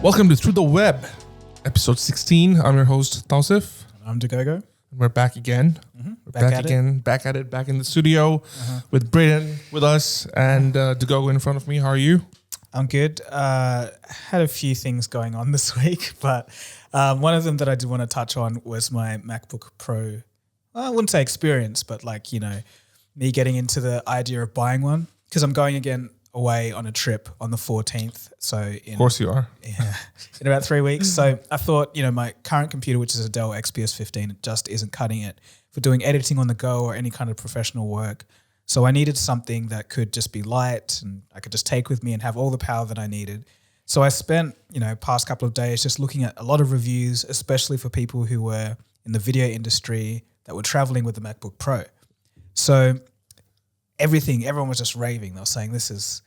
Welcome to Through the Web, episode 16. I'm your host, Tawsif. I'm Dagogo. We're back again. We're back at it, back in the studio with Brayden with us and Dagogo in front of me. How are you? I'm good. Had a few things going on this week, but one of them that I did want to touch on was my MacBook Pro. I wouldn't say experience, but me getting into the idea of buying one because I'm going again away on a trip on the 14th. So of course you are. Yeah, in about 3 weeks. So I thought, my current computer, which is a Dell XPS 15, it just isn't cutting it for doing editing on the go or any kind of professional work. So I needed something that could just be light and I could just take with me and have all the power that I needed. So I spent, past couple of days just looking at a lot of reviews, especially for people who were in the video industry that were traveling with the MacBook Pro. So everyone was just raving. They were saying, this is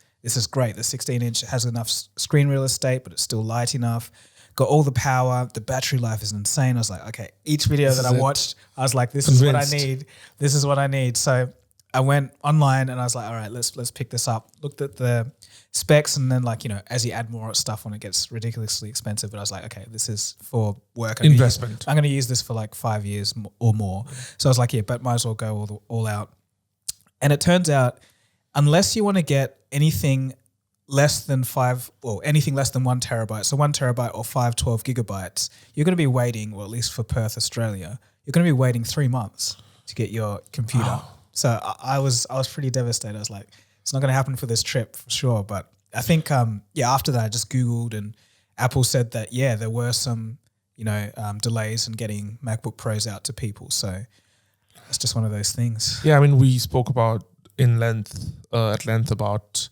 great. The 16-inch has enough screen real estate, but it's still light enough. Got all the power. The battery life is insane. I was like, okay, each video that I watched, I was like, this is what I need. This is what I need. So I went online and I was like, all right, let's pick this up. Looked at the specs and then as you add more stuff on, it gets ridiculously expensive. But I was like, okay, this is for work. Investment. I'm going to use this for 5 years or more. So I was like, yeah, but might as well go all out. And it turns out, unless you want to get anything less than 1 terabyte, so 1 terabyte or 512 gigabytes, you're going to be waiting, or at least for Perth, Australia, you're going to be waiting 3 months to get your computer. Wow. So I was pretty devastated. I was like, it's not going to happen for this trip for sure. But I think, after that, I just Googled and Apple said that, there were some, delays in getting MacBook Pros out to people. So it's just one of those things. Yeah, we spoke about at length about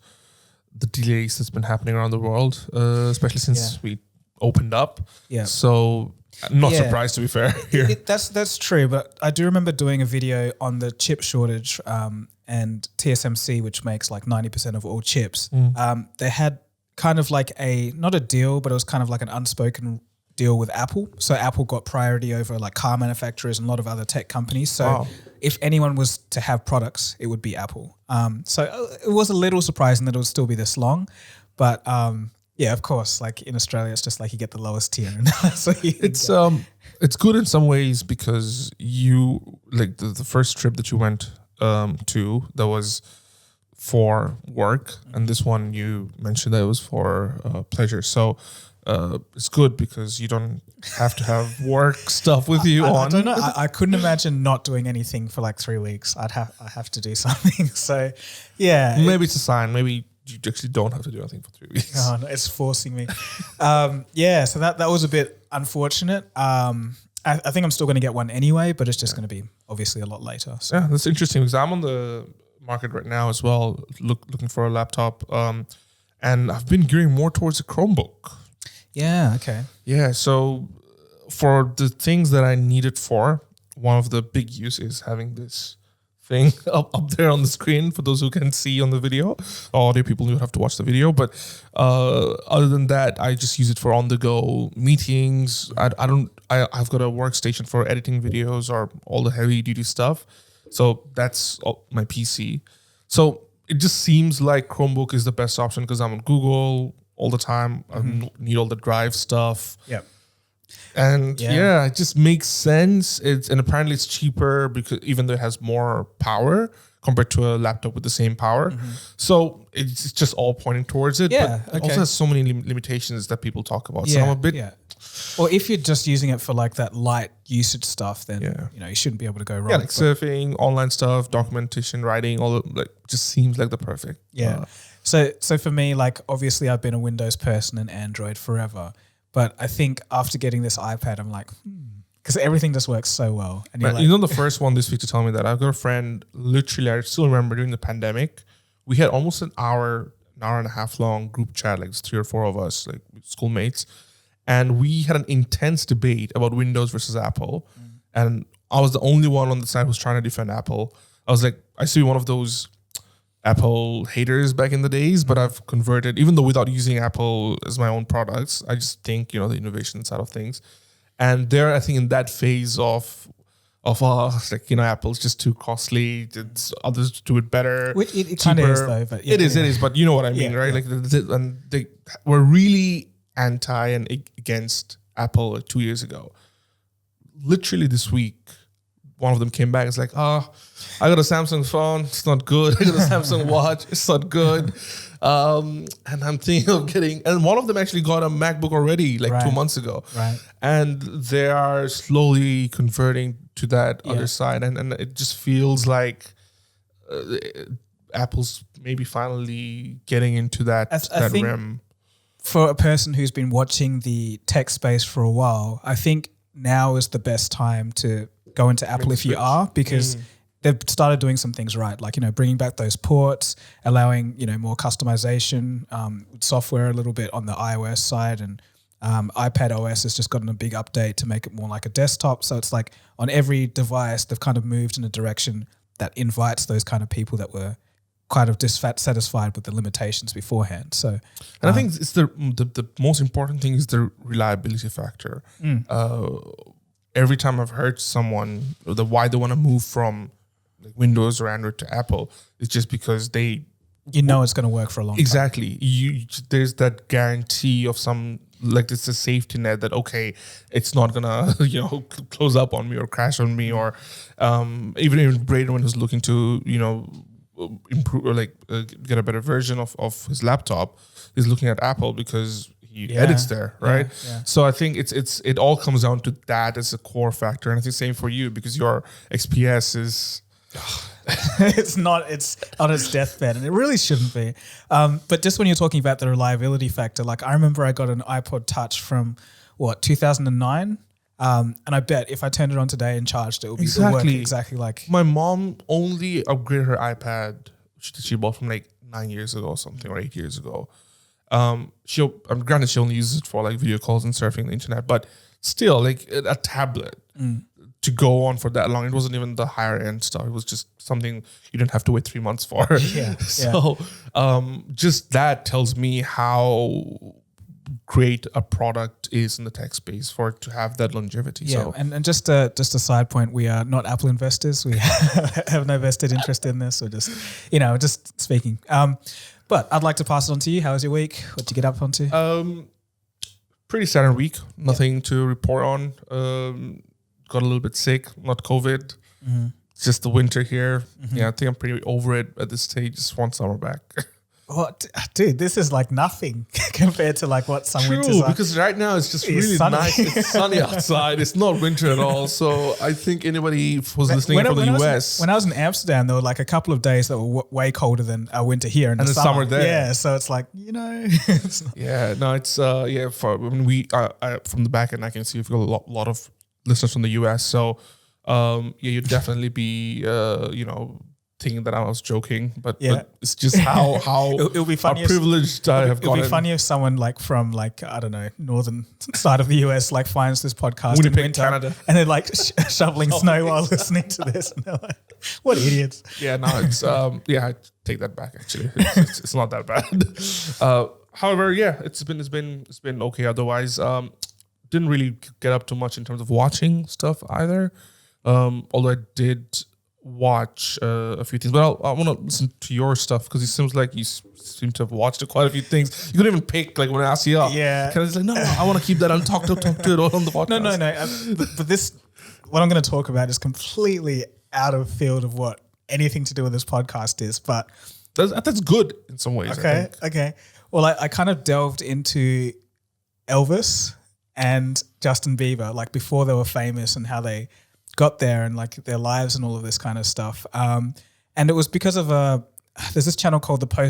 the delays that's been happening around the world, especially since we opened up. Yeah. So not surprised, to be fair. Here. That's true, but I do remember doing a video on the chip shortage and TSMC, which makes 90% of all chips. They had kind of not a deal, but it was kind of an unspoken deal with Apple. So Apple got priority over car manufacturers and a lot of other tech companies. So if anyone was to have products, it would be Apple. So it was a little surprising that it would still be this long. But of course, in Australia, it's just you get the lowest tier. So it's good in some ways because you the first trip that you went to that was for work, and this one you mentioned that it was for pleasure. So it's good because you don't have to have work stuff with you on. I don't know. I couldn't imagine not doing anything for 3 weeks. I have to do something. So, yeah. Maybe it's a sign. Maybe you actually don't have to do anything for 3 weeks. Oh, no, it's forcing me. So that was a bit unfortunate. I think I'm still going to get one anyway, but it's just going to be obviously a lot later. So. Yeah, that's interesting because I'm on the market right now as well, looking for a laptop. And I've been gearing more towards a Chromebook. Yeah, okay. Yeah, so for the things that I need it for, one of the big use is having this thing up there on the screen for those who can see on the video. Audio people, you have to watch the video. But other than that, I just use it for on-the-go meetings. I've got a workstation for editing videos or all the heavy-duty stuff. So that's my PC. So it just seems like Chromebook is the best option because I'm on Google all the time. I need all the drive stuff. Yeah. And it just makes sense. And apparently it's cheaper because even though it has more power compared to a laptop with the same power. So it's just all pointing towards it. Yeah, but it also has so many limitations that people talk about. Yeah, so I'm a bit... Yeah. Or if you're just using it for that light usage stuff, then you shouldn't be able to go wrong. Yeah, surfing, online stuff, documentation, writing, all just seems like the perfect. Yeah. So for me, obviously I've been a Windows person and Android forever, but I think after getting this iPad, I'm because everything just works so well. And you're the first one this week to tell me that. I've got a friend, literally, I still remember during the pandemic, we had almost an hour and a half long group chat, 3 or 4 of us, schoolmates. And we had an intense debate about Windows versus Apple. And I was the only one on the side who was trying to defend Apple. I was I used to be one of those Apple haters back in the days, but I've converted, even though without using Apple as my own products, I just think, the innovation side of things. And there, I think in that phase of Apple's just too costly. Others do it better. It kind of is though, but it is. But you know what I mean, right? And they were really anti and against Apple like 2 years ago. Literally this week, one of them came back. It's like, I got a Samsung phone. It's not good. I got a Samsung watch. It's not good. And I'm thinking of getting, and one of them actually got a MacBook already like 2 months ago. Right. And they are slowly converting to that other side. And it just feels like Apple's maybe finally getting into that realm. For a person who's been watching the tech space for a while, I think now is the best time to go into Apple if you are, because they've started doing some things right, like, bringing back those ports, allowing, more customization with software a little bit on the iOS side, and iPad OS has just gotten a big update to make it more like a desktop. So it's like on every device, they've kind of moved in a direction that invites those kind of people that were kind of dissatisfied with the limitations beforehand. So, and I think it's the most important thing is the reliability factor. Every time I've heard someone why they want to move from like Windows or Android to Apple, it's just because they it's going to work for a long time. Exactly. There's that guarantee of some, like, it's a safety net that, okay, it's not gonna close up on me or crash on me, or even Brayden, when he was looking to improve or get a better version of his laptop, he's looking at Apple because he edits there, right? Yeah. So I think it all comes down to that as a core factor, and I think same for you, because your XPS is it's on its deathbed, and it really shouldn't be. But just when you're talking about the reliability factor, like I remember I got an iPod Touch from 2009. And I bet if I turned it on today and charged it, would be work exactly like. My mom only upgraded her iPad she bought from like 9 years ago or something, or 8 years ago. Granted, she only uses it for like video calls and surfing the internet, but still, like a tablet to go on for that long. It wasn't even the higher end stuff. It was just something you didn't have to wait 3 months for. So just that tells me how great a product is in the tech space for it to have that longevity. Yeah, and just a side point, we are not Apple investors. We have no vested interest in this. Or just speaking. But I'd like to pass it on to you. How was your week? What did you get up onto? Pretty standard week. Nothing to report on. Got a little bit sick. Not COVID. It's just the winter here. Yeah, I think I'm pretty over it at this stage. Just want summer back. What, dude? This is like nothing compared to like what some winters are. Because right now it's just really nice. It's sunny outside. It's not winter at all. So I think anybody who's listening from the US. When I was in Amsterdam, there were like a couple of days that were way colder than our winter here, and the summer there. Yeah, so it's like it's not. Yeah, no, it's from the back end I can see we've got a lot of listeners from the US. So you'd definitely be thinking that I was joking, but it's just how it'll be funny privileged I have gotten. It'll be funny if someone like from like, I don't know, northern side of the US like finds this podcast Winnipeg, in winter, Canada, and they're like shoveling snow while listening to this, and they're like, what idiots. Yeah, no, it's I take that back actually. It's not that bad. However, it's been okay otherwise. Didn't really get up too much in terms of watching stuff either. Although I did watch a few things, but I want to listen to your stuff because it seems like you seem to have watched quite a few things. You couldn't even pick like when I asked you up. Yeah, because it's like no, I want to keep that talk to it all on the podcast. No. But this, what I'm going to talk about is completely out of field of what anything to do with this podcast is. But that's good in some ways. Okay. Well, I kind of delved into Elvis and Justin Bieber like before they were famous and how they got there and like their lives and all of this kind of stuff. And it was because of there's this channel called Rock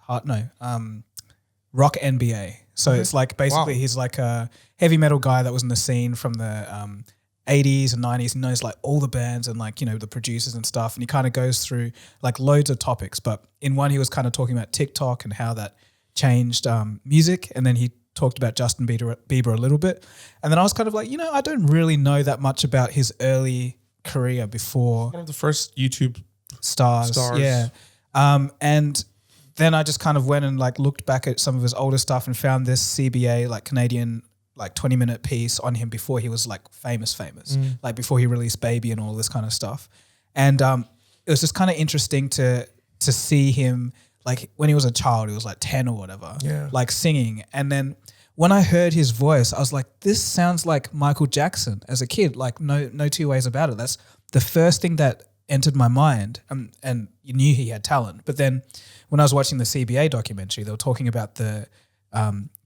NBA. So it's like basically he's like a heavy metal guy that was in the scene from the 80s and 90s. He knows like all the bands and like, the producers and stuff. And he kind of goes through like loads of topics. But in one, he was kind of talking about TikTok and how that changed music. And then he talked about Justin Bieber a little bit. And then I was kind of like, I don't really know that much about his early career before. One of the first YouTube stars. Yeah. And then I just kind of went and like looked back at some of his older stuff and found this CBA, like Canadian, like 20-minute piece on him before he was like famous, like before he released Baby and all this kind of stuff. And it was just kind of interesting to see him like when he was a child, he was like 10 or whatever, like singing. And then when I heard his voice, I was like, this sounds like Michael Jackson as a kid. Like no two ways about it. That's the first thing that entered my mind. And you knew he had talent. But then when I was watching the CBA documentary, they were talking about the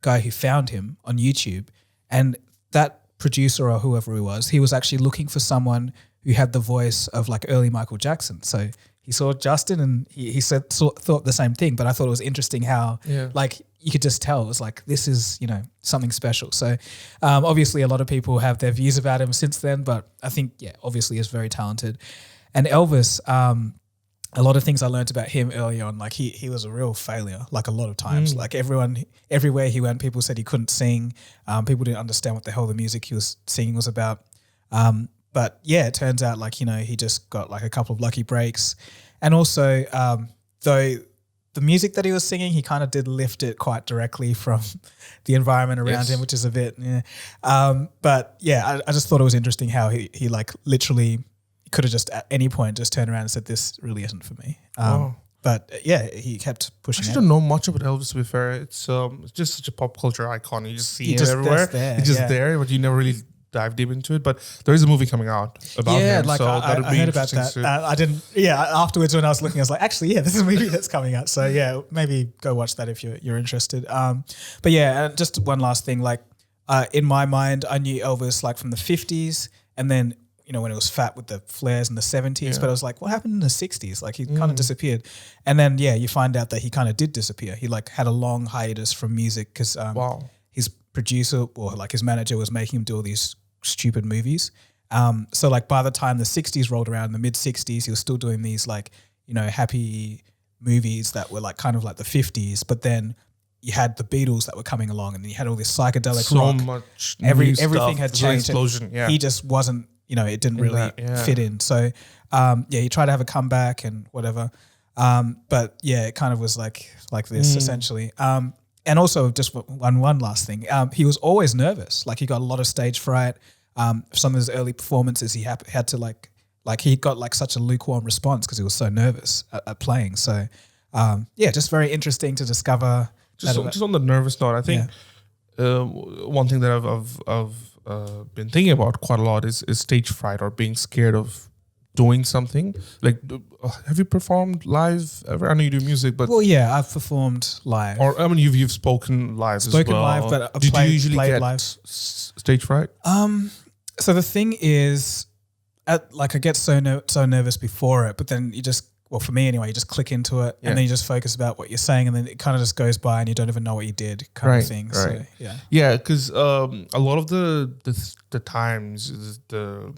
guy who found him on YouTube, and that producer or whoever he was actually looking for someone who had the voice of like early Michael Jackson. So he saw Justin and he thought the same thing. But I thought it was interesting how like you could just tell it was like, this is, you know, something special. So obviously a lot of people have their views about him since then, but I think, obviously he's very talented. And Elvis, a lot of things I learned about him early on, like he was a real failure, like a lot of times. Like everywhere he went, people said he couldn't sing. People didn't understand what the hell the music he was singing was about. But yeah, it turns out like, you know, he just got like a couple of lucky breaks. And also, though the music that he was singing, he kind of did lift it quite directly from the environment around him, which is a bit, but yeah, I just thought it was interesting how he like literally could have just at any point just turned around and said, this really isn't for me. But yeah, he kept pushing. I don't know much about Elvis, to be fair. It's just such a pop culture icon. You just see him everywhere. He's just there, but you never really dive deep into it. But there is a movie coming out about him. Like so I heard about that. I didn't. Yeah, afterwards when I was looking, I was like, actually, this is a movie that's coming out. So yeah, maybe go watch that if you're interested. But yeah, and just one last thing. Like in my mind, I knew Elvis like from the 50s, and then, you know, when it was fat with the flares in the 70s, but I was like, what happened in the 60s? Like he kind of disappeared. And then, you find out that he kind of did disappear. He like had a long hiatus from music because his producer or like his manager was making him do all these stupid movies. So like by the time the 60s rolled around, in the mid 60s, he was still doing these like, you know, happy movies that were like kind of like the 50s, but then you had the Beatles that were coming along, and then you had all this psychedelic rock. So much everything had changed. Explosion, He just wasn't, you know, it didn't really fit in. So, he tried to have a comeback and whatever. But yeah, it kind of was like this essentially. And also just one last thing. He was always nervous. Like he got a lot of stage fright. Some of his early performances, he had to like he got like such a lukewarm response because he was so nervous at playing. So, just very interesting to discover. Just on the nervous note, I think one thing that I've been thinking about quite a lot is stage fright or being scared of doing something. Like, have you performed live ever? I know you do music, but I've performed live. Or I mean, you've spoken live as well. Spoken live, but did you usually get live stage fright? So the thing is, I get so nervous before it, but then you just. Well, for me anyway, you just click into it and then you just focus about what you're saying, and then it kind of just goes by and you don't even know what you did kind of thing. Right. So, because a lot of the times the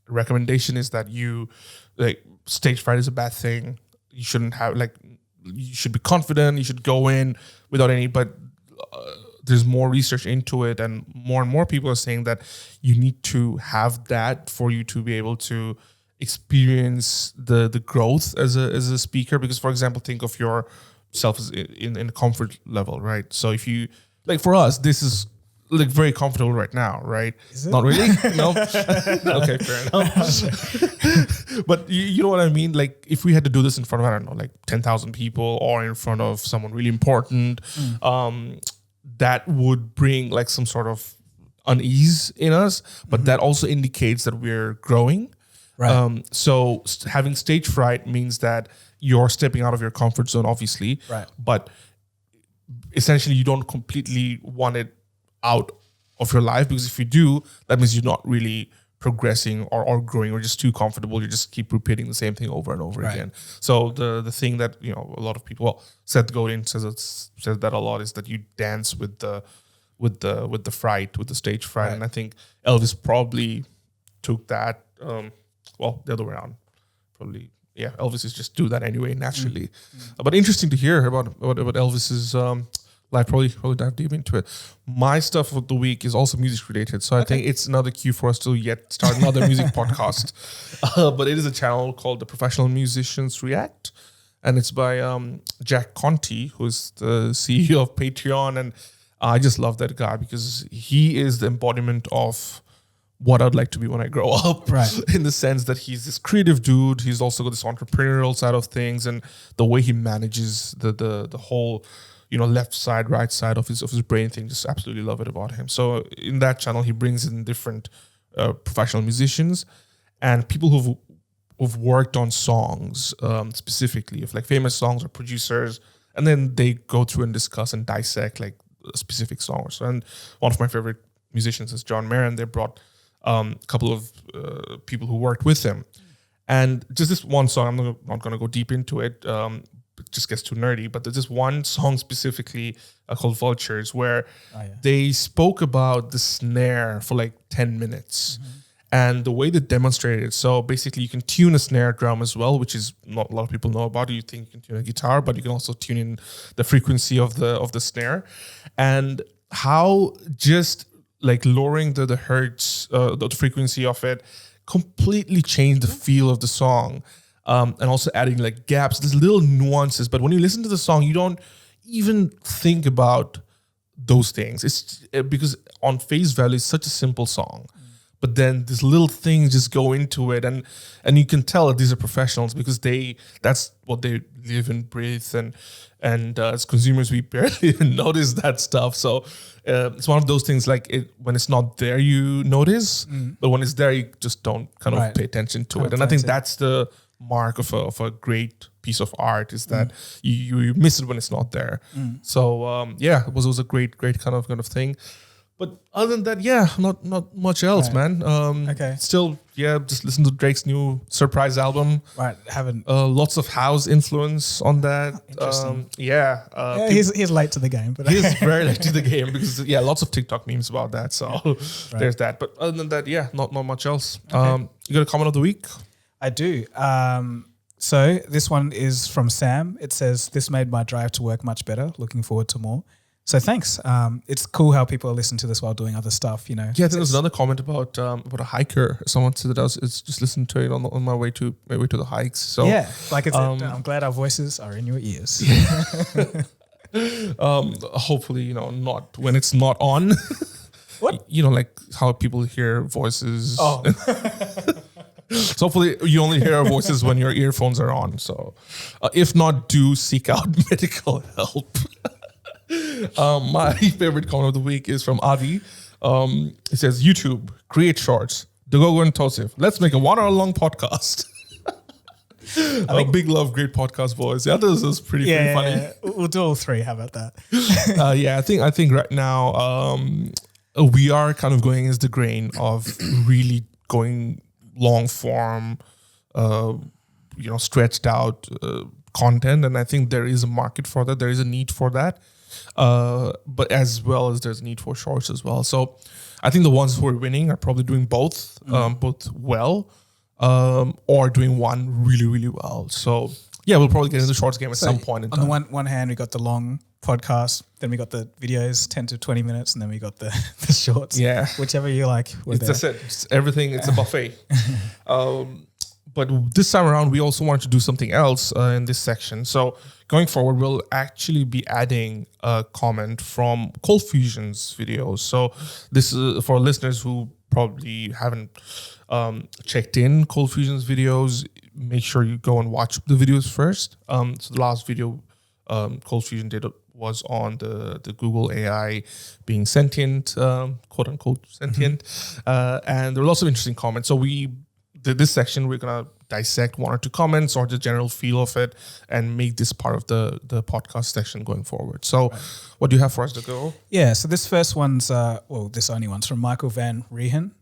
recommendation is that you like stage fright is a bad thing. You shouldn't have you should be confident. You should go in without any. But there's more research into it, and more people are saying that you need to have that for you to be able to experience the growth as a speaker. Because, for example, think of yourself as in a comfort level, right? So if you like, for us, this is like very comfortable right now, right? Is it? Not really. No. Okay, fair enough. But you know what I mean? Like if we had to do this in front of, I don't know, like 10,000 people or in front of someone really important, that would bring like some sort of unease in us, but that also indicates that we're growing. Right. So having stage fright means that you're stepping out of your comfort zone, obviously. Right. But essentially, you don't completely want it out of your life, because if you do, that means you're not really progressing or growing, or just too comfortable. You just keep repeating the same thing over and over again. So the thing that, you know, a lot of people, well, Seth Godin says that a lot, is that you dance with the fright, with the stage fright. Right. And I think Elvis probably took that. Well, the other way around, probably. Yeah, Elvis is just do that anyway, naturally. But interesting to hear about Elvis's life. Probably dive deep into it. My stuff of the week is also music related, so I think it's another cue for us to yet start another music podcast. But it is a channel called The Professional Musicians React, and it's by Jack Conte, who's the CEO of Patreon, and I just love that guy because he is the embodiment of what I'd like to be when I grow up, right? In the sense that he's this creative dude. He's also got this entrepreneurial side of things, and the way he manages the whole left side, right side of his brain thing. Just absolutely love it about him. So in that channel, he brings in different professional musicians and people who've worked on songs specifically, if like famous songs or producers, and then they go through and discuss and dissect like specific songs. And one of my favorite musicians is John Mayer, and they brought a couple of people who worked with him. And just this one song, I'm not going to go deep into it. It just gets too nerdy, but there's this one song specifically called Vultures where they spoke about the snare for like 10 minutes. And the way they demonstrated it, so basically you can tune a snare drum as well, which is not a lot of people know about. You think you can tune a guitar, but you can also tune in the frequency of the snare, and how just like lowering the hertz, the frequency of it, completely changed the feel of the song, and also adding like gaps. There's little nuances, but when you listen to the song, you don't even think about those things. It's because on face value, it's such a simple song. But then these little things just go into it, and you can tell that these are professionals because that's what they live and breathe, and as consumers we barely even notice that stuff. So it's one of those things like when it's not there you notice, but when it's there you just don't kind of pay attention to it. And I think that's the mark of a great piece of art, is that you miss it when it's not there. So it was a great kind of thing. But other than that, not much else, man. Still, just listen to Drake's new surprise album. Right, haven't. Lots of house influence on that. Interesting. He's late to the game, but he's very late to the game because lots of TikTok memes about that. So there's that. But other than that, not much else. You got a comment of the week? I do. So this one is from Sam. It says, "This made my drive to work much better. Looking forward to more." So thanks. It's cool how people listen to this while doing other stuff, Yeah, there's another comment about a hiker. Someone said that it's just listen to it on my way to the hikes. So I'm glad our voices are in your ears. Hopefully, not when it's not on. What? Like how people hear voices. Oh. So hopefully you only hear our voices when your earphones are on. So if not, do seek out medical help. My favorite comment of the week is from Adi. It says, YouTube, create shorts, Dagogo and Tawsif. Let's make a 1 hour long podcast. Big love, great podcast, boys. Yeah, this is pretty funny. Yeah. We'll do all three. How about that? I think right now we are kind of going as the grain of really going long form, stretched out content, and I think there is a market for that. There is a need for that. But as well as there's a need for shorts as well. So I think the ones who are winning are probably doing both well, or doing one really, really well. So we'll probably get into the shorts game at some point in time. On the one hand, we got the long podcast, then we got the videos, 10 to 20 minutes, and then we got the shorts. Yeah. Whichever you like. That's it. It's everything. It's a buffet. But this time around, we also wanted to do something else in this section. So going forward, we'll actually be adding a comment from Cold Fusion's videos. So this is for listeners who probably haven't checked in Cold Fusion's videos. Make sure you go and watch the videos first. So the last video Cold Fusion did was on the Google AI being sentient, quote unquote sentient. And there were lots of interesting comments. So this section, we're going to dissect 1 or 2 comments or the general feel of it and make this part of the podcast section going forward. So what do you have for us to go? Yeah, so this first one's, this only one's from Michael Van Rehen.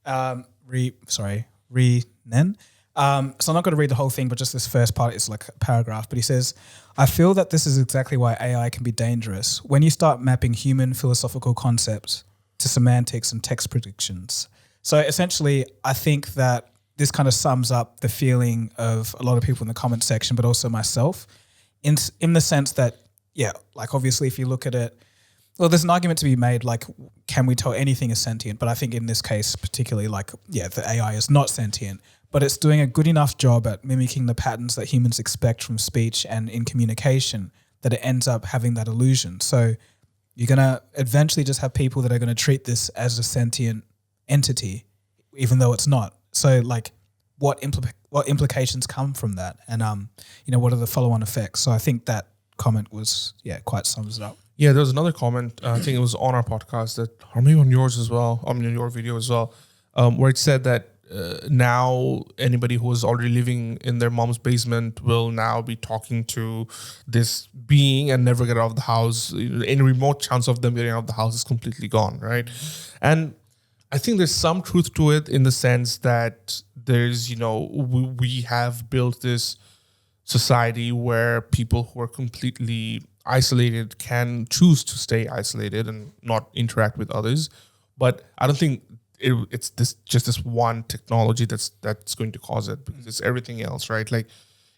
Renen. So I'm not going to read the whole thing, but just this first part is like a paragraph. But he says, "I feel that this is exactly why AI can be dangerous. When you start mapping human philosophical concepts to semantics and text predictions." So essentially, I think that this kind of sums up the feeling of a lot of people in the comment section, but also myself, in the sense that, obviously if you look at it, well, there's an argument to be made, like, can we tell anything is sentient? But I think in this case particularly, the AI is not sentient, but it's doing a good enough job at mimicking the patterns that humans expect from speech and in communication that it ends up having that illusion. So you're going to eventually just have people that are going to treat this as a sentient entity, even though it's not. So what implications come from that? And, what are the follow-on effects? So I think that comment was quite sums it up. Yeah, there was another comment. I think it was on our podcast or maybe on yours as well. I mean, on your video as well, where it said that now anybody who is already living in their mom's basement will now be talking to this being and never get out of the house. Any remote chance of them getting out of the house is completely gone, right? And I think there's some truth to it in the sense that there's, we have built this society where people who are completely isolated can choose to stay isolated and not interact with others. But I don't think it's this one technology that's going to cause it, because it's everything else, right? Like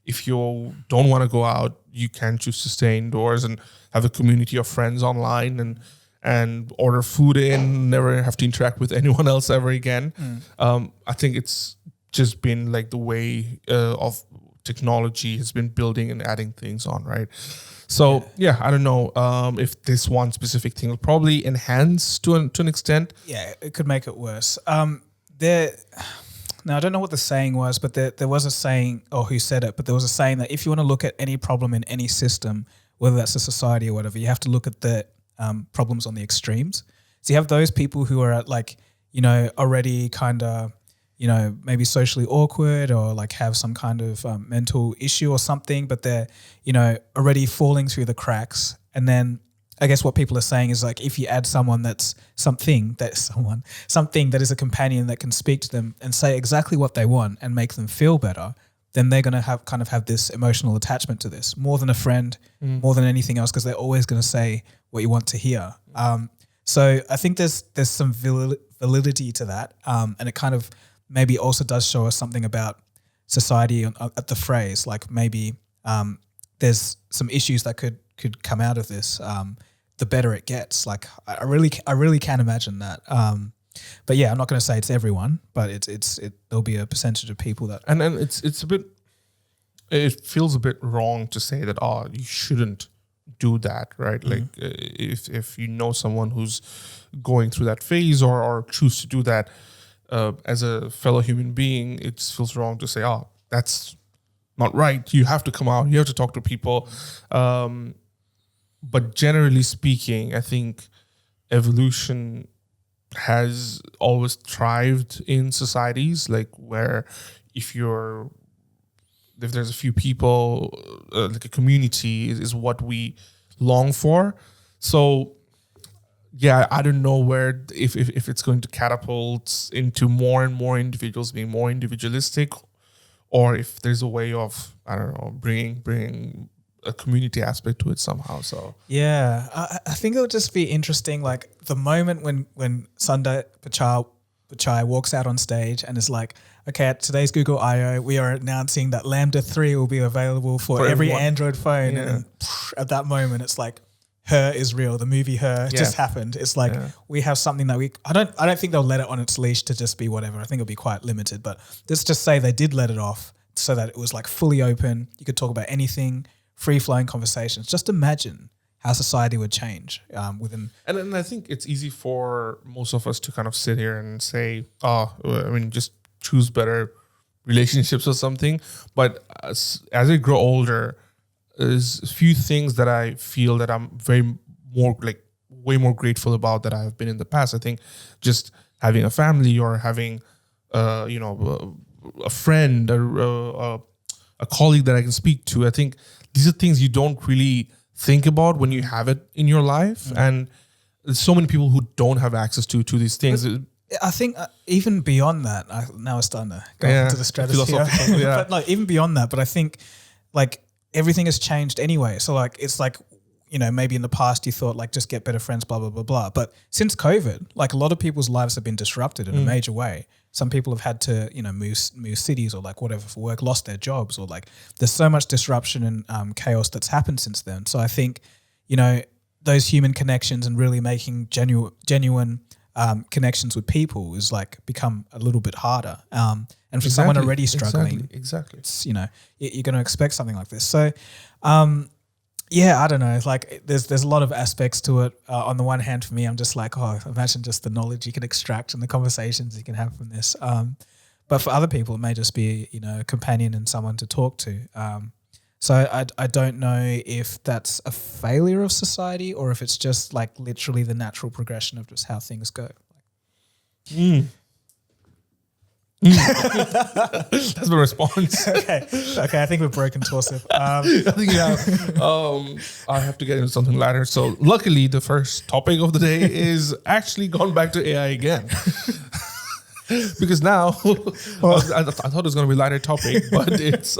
if you don't want to go out, you can choose to stay indoors and have a community of friends online and order food in, never have to interact with anyone else ever again. I think it's just been like the way of technology has been building and adding things on, right? So yeah, I don't know if this one specific thing will probably enhance to an extent. Yeah, it could make it worse. Now I don't know what the saying was, but there was a saying, or who said it, but there was a saying that if you want to look at any problem in any system, whether that's a society or whatever, you have to look at the problems on the extremes. So you have those people who are at already kind of, maybe socially awkward or like have some kind of mental issue or something, but they're, already falling through the cracks. And then I guess what people are saying is like, if you add someone that's something that is a companion that can speak to them and say exactly what they want and make them feel better, then they're going to have this emotional attachment to this more than a friend, more than anything else, because they're always going to say what you want to hear. So I think there's some validity to that. And it kind of maybe also does show us something about society at the phrase, like maybe there's some issues that could come out of this the better it gets. Like I really can imagine that. But yeah, I'm not going to say it's everyone, but there'll be a percentage of people that and it's a bit. It feels a bit wrong to say that you shouldn't do that, right? Like if you know someone who's going through that phase or choose to do that as a fellow human being, it feels wrong to say, that's not right. You have to come out. You have to talk to people. But generally speaking, I think evolution has always thrived in societies, like where if there's a few people, like a community is what we long for. So yeah, I don't know where if it's going to catapult into more and more individuals being more individualistic, or if there's a way of, I don't know, bringing a community aspect to it somehow. So yeah, I think it'll just be interesting. Like the moment when Sundar Pichai walks out on stage and is like, okay, at today's Google I/O, we are announcing that Lambda 3 will be available for every everyone. Android phone. Yeah. And then, at that moment, it's like, Her is real. The movie Her just happened. It's like we have something that I don't think they'll let it on its leash to just be whatever. I think it'll be quite limited. But let's just say they did let it off so that it was like fully open. You could talk about anything, free flowing conversations. Just imagine how society would change within. And I think it's easy for most of us to kind of sit here and say, just choose better relationships or something. But as I grow older, there's a few things that I feel that I'm way more grateful about that I have been in the past. I think just having a family or having, a friend or a colleague that I can speak to. I think these are things you don't really think about when you have it in your life. And there's so many people who don't have access to these things. I think even beyond that, now we're starting to go into the stratosphere. But like even beyond that, but I think like everything has changed anyway. So like it's like, maybe in the past you thought like just get better friends, blah, blah, blah, blah. But since COVID, like a lot of people's lives have been disrupted in a major way. Some people have had to, move cities or like whatever for work, lost their jobs, or like there's so much disruption and chaos that's happened since then. So I think, those human connections and really making genuine connections with people is like become a little bit harder. And for someone already struggling, exactly. It's, you're going to expect something like this. So, I don't know. Like there's a lot of aspects to it. On the one hand, for me, I'm just like, imagine just the knowledge you can extract and the conversations you can have from this. But for other people, it may just be, a companion and someone to talk to. So I don't know if that's a failure of society or if it's just like literally the natural progression of just how things go. That's my response. Okay, I think we've broken Tawsif. I think I have to get into something lighter. So luckily, the first topic of the day is actually gone back to AI again. Because now, I thought it was going to be a lighter topic, but it's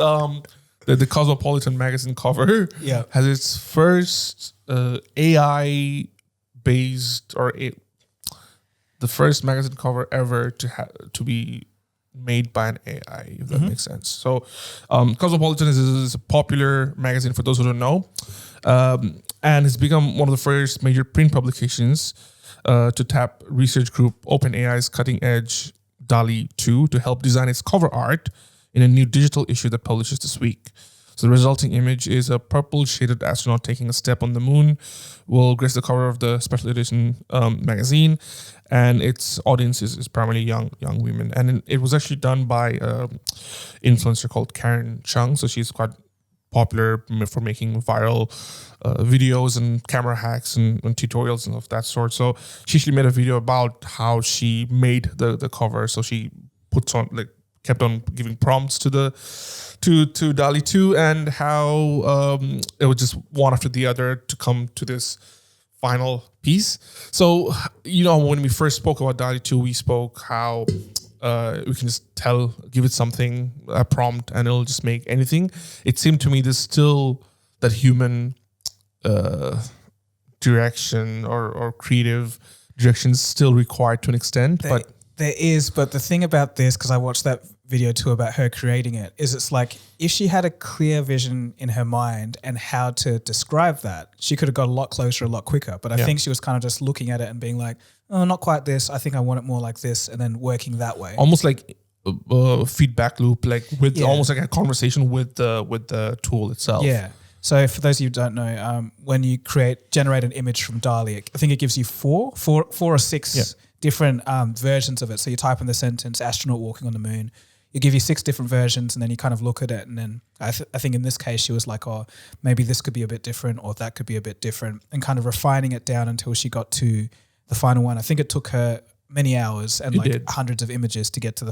the Cosmopolitan magazine cover has its first AI based the first magazine cover ever to be made by an AI, if that makes sense. So Cosmopolitan is a popular magazine for those who don't know, and it's become one of the first major print publications to tap research group OpenAI's cutting edge Dall E2 to help design its cover art in a new digital issue that publishes this week. So the resulting image is a purple shaded astronaut taking a step on the moon, will grace the cover of the special edition magazine, and its audience is primarily young women. And it was actually done by an influencer called Karen Chung. So she's quite popular for making viral videos and camera hacks and tutorials and of that sort. So she actually made a video about how she made the cover. So she puts on kept on giving prompts to Dall E2 and how it was just one after the other to come to this final piece. So, when we first spoke about Dall E2, we spoke how we can just give it something, a prompt, and it'll just make anything. It seemed to me there's still that human direction or creative direction is still required to an extent. There is, but the thing about this, because I watched that video too about her creating it, is it's like if she had a clear vision in her mind and how to describe that, she could have got a lot closer a lot quicker. But I think she was kind of just looking at it and being like, oh, not quite this. I think I want it more like this, and then working that way. Almost like a feedback loop, almost like a conversation with the tool itself. Yeah. So for those of you who don't know, when you generate an image from Dall-E, I think it gives you four or six different versions of it. So you type in the sentence, astronaut walking on the moon. It give you 6 different versions, and then you kind of look at it. And then I think in this case, she was like, oh, maybe this could be a bit different or that could be a bit different, and kind of refining it down until she got to the final one. I think it took her many hours and hundreds of images to get to the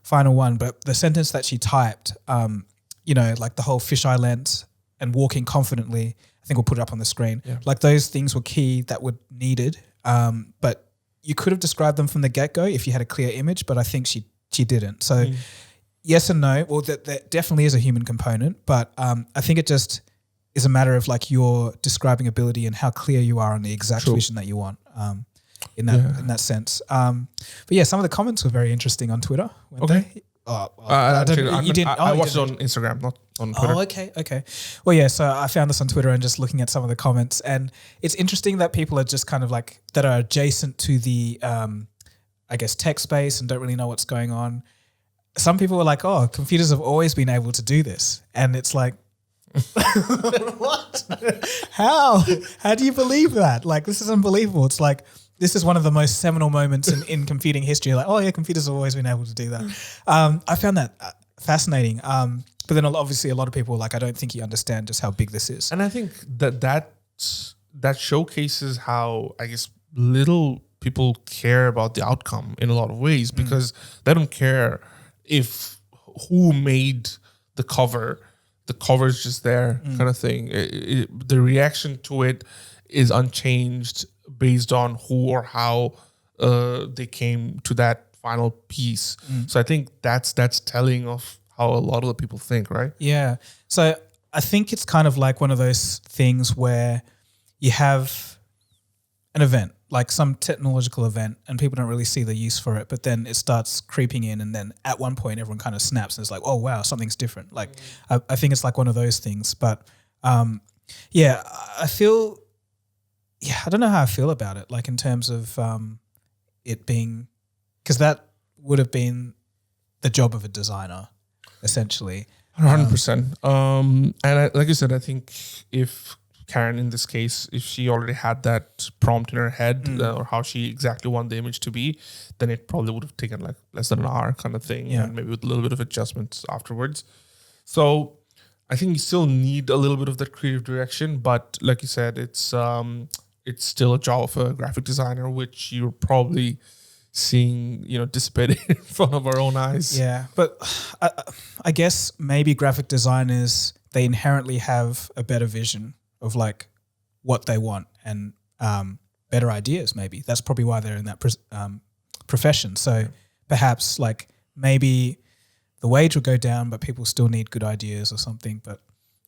final one. But the sentence that she typed, like the whole fisheye lens and walking confidently, I think we'll put it up on the screen. Yeah. Like those things were key that were needed. But you could have described them from the get-go if you had a clear image, but I think she didn't. So yes and no. Well, that definitely is a human component, but I think it just is a matter of like your describing ability and how clear you are on the exact vision that you want in that sense. But yeah, some of the comments were very interesting on Twitter. I watched it on Instagram, not on Twitter. Oh, okay. Well, yeah, so I found this on Twitter and just looking at some of the comments, and it's interesting that people are just kind of like that are adjacent to the tech space and don't really know what's going on. Some people are like, oh, computers have always been able to do this. And it's like, what? How do you believe that? Like, this is unbelievable. It's like, this is one of the most seminal moments in computing history. Like, oh yeah, computers have always been able to do that. I found that fascinating. But then obviously a lot of people are like, I don't think you understand just how big this is. And I think that showcases how, I guess, little people care about the outcome in a lot of ways, because they don't care if who made the cover. The cover is just there, kind of thing. The reaction to it is unchanged based on who or how they came to that final piece. So I think that's telling of how a lot of the people think, right? Yeah. So I think it's kind of like one of those things where you have an event, like some technological event, and people don't really see the use for it, but then it starts creeping in, and then at one point everyone kind of snaps and it's like, oh wow, something's different. Like I think it's like one of those things. But I don't know how I feel about it, like in terms of it being, because that would have been the job of a designer, essentially. 100%. And like you said, I think if Karen, in this case, if she already had that prompt in her head or how she exactly wanted the image to be, then it probably would have taken like less than an hour kind of thing, and maybe with a little bit of adjustments afterwards. So I think you still need a little bit of that creative direction, but like you said, it's still a job of a graphic designer, which you're probably seeing, dissipated in front of our own eyes. Yeah, but I guess maybe graphic designers, they inherently have a better vision of like what they want and better ideas. Maybe that's probably why they're in that profession. So perhaps like maybe the wage will go down, but people still need good ideas or something. But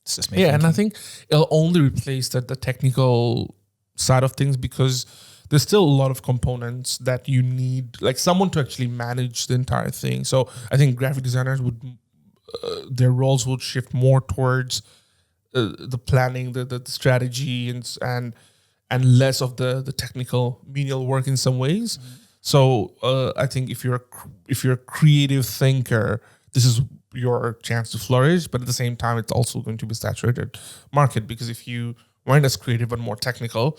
it's just me. Yeah, and I think it'll only replace the technical side of things, because there's still a lot of components that you need, like someone to actually manage the entire thing. So I think graphic designers would, their roles would shift more towards the planning, the strategy, and less of the technical menial work in some ways. So I think if you're a creative thinker, this is your chance to flourish. But at the same time, it's also going to be a saturated market, because if you weren't as creative but more technical.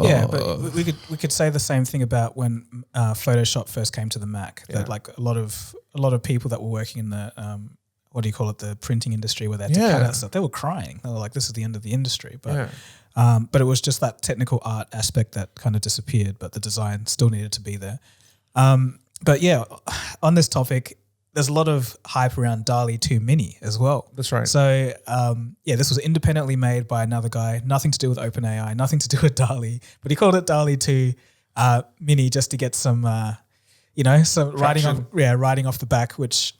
Yeah, but we could say the same thing about when Photoshop first came to the Mac. That like a lot of people that were working in the the printing industry, where they had to cut out stuff, they were crying. They were like, "This is the end of the industry." But but it was just that technical art aspect that kind of disappeared, but the design still needed to be there. But yeah, on this topic, there's a lot of hype around Dall E2 Mini as well. That's right. So this was independently made by another guy, nothing to do with OpenAI, nothing to do with DALL-E, but he called it Dall E2 Mini just to get some, some writing off the back, which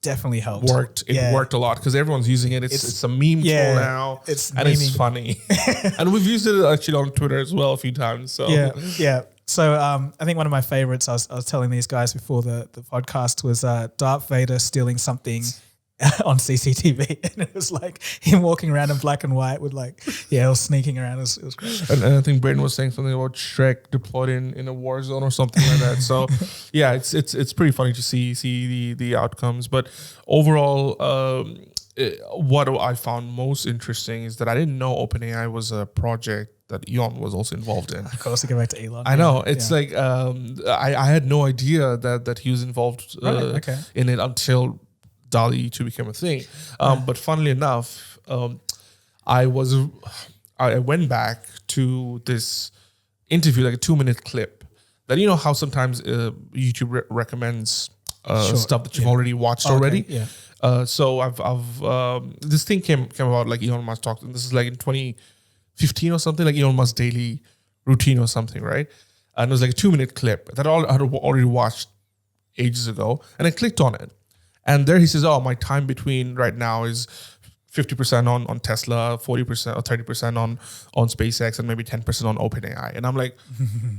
definitely helped. It worked a lot, because everyone's using it. It's a meme tool now, it's funny. And we've used it actually on Twitter as well a few times. So So I think one of my favorites, I was telling these guys before the podcast, was Darth Vader stealing something on CCTV, and it was like him walking around in black and white with it was sneaking around. It was great. And I think Brayden was saying something about Shrek deployed in a war zone or something like that. So yeah, it's pretty funny to see the outcomes. But overall, what I found most interesting is that I didn't know OpenAI was a project that Elon was also involved in. Of course, to go back to Elon. I know. It's like I had no idea that he was involved in it until Dall E2 became a thing. But funnily enough, I went back to this interview, like a 2-minute clip, that how sometimes YouTube recommends stuff that you've already watched already. So I've this thing came about, like Elon Musk talked, and this is like in 2015 or something, like Elon Musk's daily routine or something, right? And it was like a 2-minute clip that I had already watched ages ago, and I clicked on it. And there he says, "Oh, my time between right now is 50% on Tesla, 40% or 30% on SpaceX, and maybe 10% on OpenAI." And I'm like,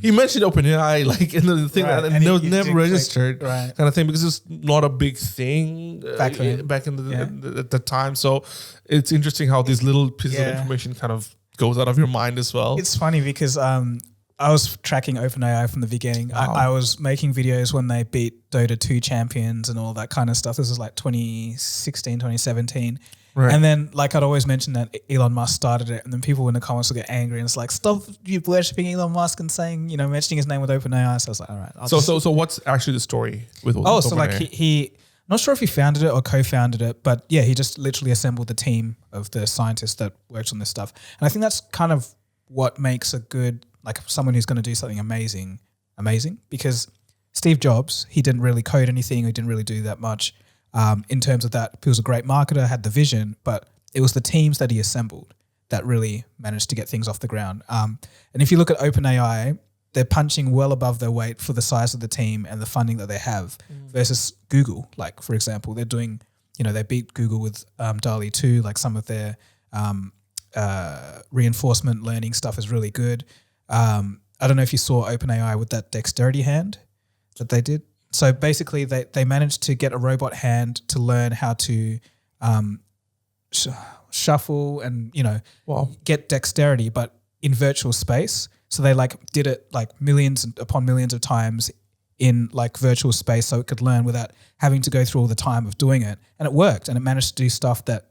he mentioned OpenAI like in the thing, and it was never registered, kind of thing, because it's not a big thing back in the time. So it's interesting how these little pieces of information kind of goes out of your mind as well. It's funny because I was tracking OpenAI from the beginning. Wow. I was making videos when they beat Dota 2 champions and all that kind of stuff. This was like 2016, 2017. Right. And then like I'd always mention that Elon Musk started it, and then people in the comments would get angry, and it's like, stop you worshipping Elon Musk and saying, mentioning his name with OpenAI. So I was like, all right. So what's actually the story with OpenAI? So like he not sure if he founded it or co-founded it, but yeah, he just literally assembled the team of the scientists that worked on this stuff. And I think that's kind of what makes a good, like someone who's going to do something amazing, because Steve Jobs, he didn't really code anything. He didn't really do that much in terms of that. He was a great marketer, had the vision, but it was the teams that he assembled that really managed to get things off the ground. And if you look at OpenAI, they're punching well above their weight for the size of the team and the funding that they have versus Google. Like, for example, they're doing, they beat Google with Dall E2, like some of their reinforcement learning stuff is really good. I don't know if you saw OpenAI with that dexterity hand that they did. So basically they managed to get a robot hand to learn how to shuffle and, get dexterity, but in virtual space. So they did it millions upon millions of times in virtual space, so it could learn without having to go through all the time of doing it. And it worked, and it managed to do stuff that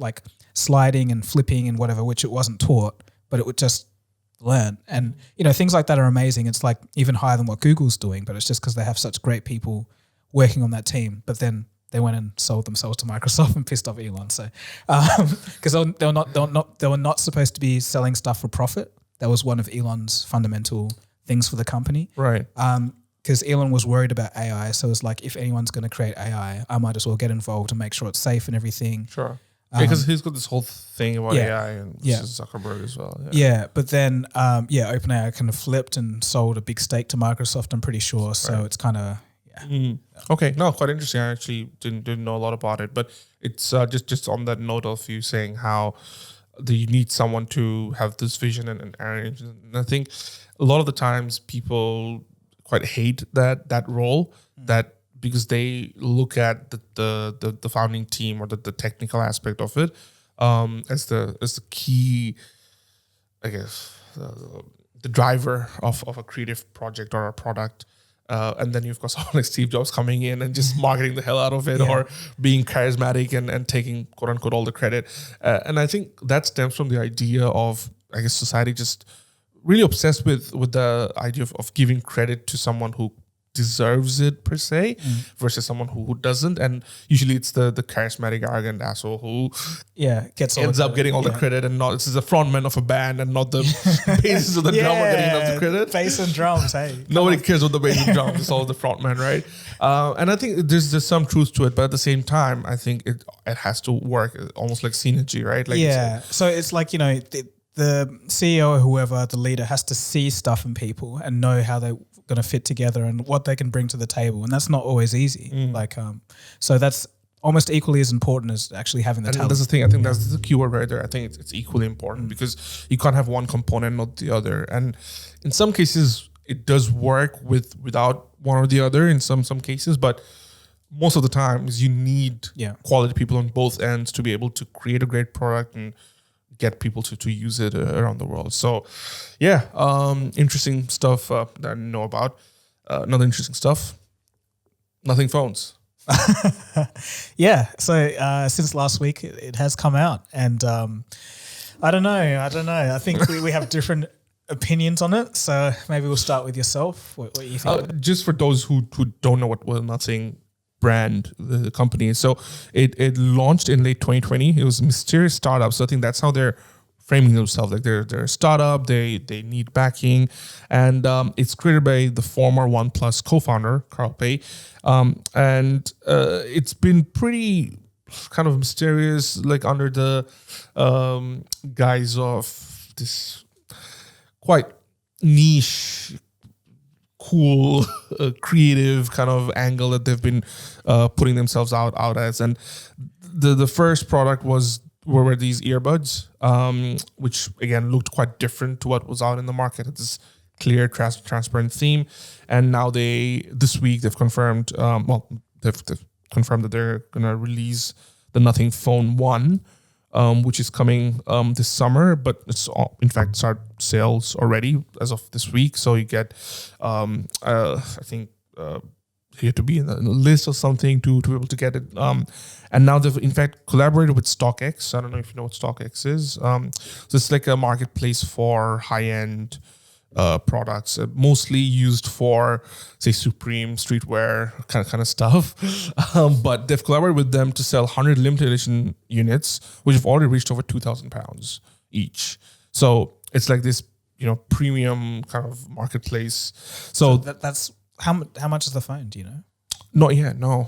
sliding and flipping and whatever, which it wasn't taught, but it would just learn. And, things like that are amazing. It's even higher than what Google's doing, but it's just because they have such great people working on that team. But then they went and sold themselves to Microsoft and pissed off Elon. So because they were not supposed to be selling stuff for profit. That was one of Elon's fundamental things for the company. Right. Because Elon was worried about AI. So it's like, if anyone's going to create AI, I might as well get involved and make sure it's safe and everything. Sure. Because he's got this whole thing about yeah. AI and Zuckerberg as well. Yeah, but then OpenAI kind of flipped and sold a big stake to Microsoft, I'm pretty sure. So it's kind of Okay, no, quite interesting. I actually didn't know a lot about it, but it's just on that note of you saying how you need someone to have this vision and I think a lot of the times people quite hate that role that. Because they look at the founding team or the technical aspect of it as the key, I guess, the driver of a creative project or a product. And then you've got someone like Steve Jobs coming in and just marketing the hell out of it or being charismatic and taking quote unquote all the credit. And I think that stems from the idea of, I guess, society just really obsessed with the idea of giving credit to someone who deserves it per se versus someone who doesn't, and usually it's the charismatic arrogant asshole who ends up getting all the credit and not this is the frontman of a band and not the bassist or the drummer getting enough the credit. Bass and drums, hey. Nobody cares what the bass and drums, it's all the frontman, right? And I think there's some truth to it, but at the same time I think it has to work almost like synergy, right? Like so it's like, the CEO or whoever, the leader, has to see stuff in people and know how they're going to fit together and what they can bring to the table. And that's not always easy. So that's almost equally as important as actually having the talent. That's the thing. I think that's the keyword right there. I think it's equally important because you can't have one component, not the other. And in some cases, it does work without one or the other in some cases, but most of the times you need quality people on both ends to be able to create a great product and get people to use it around the world. So interesting stuff that I didn't know about. Another interesting stuff, nothing phones. So since last week it has come out and I don't know. I think we have different opinions on it. So maybe we'll start with yourself. What you think? Just for those who don't know what Nothing brand, the company. So it launched in late 2020. It was a mysterious startup. So I think that's how they're framing themselves. Like they're a startup. They need backing, and it's created by the former OnePlus co-founder Carl Pei, and it's been pretty kind of mysterious, like under the guise of this quite niche, cool, creative kind of angle that they've been putting themselves out as. And the first product were these earbuds, which again looked quite different to what was out in the market. It's this clear, transparent theme. And now this week they've confirmed, they've confirmed that they're gonna release the Nothing Phone 1. Which is coming this summer, but it's in fact started sales already as of this week. So you get, I think you have to be in the list or something to be able to get it. And now they've in fact collaborated with StockX. I don't know if you know what StockX is. So it's like a marketplace for high-end products, mostly used for, say, Supreme streetwear kind of stuff. But they've collaborated with them to sell 100 limited edition units, which have already reached over £2,000 each. So it's like this, premium kind of marketplace. So that's how much is the phone? Do you know? Not yet, no.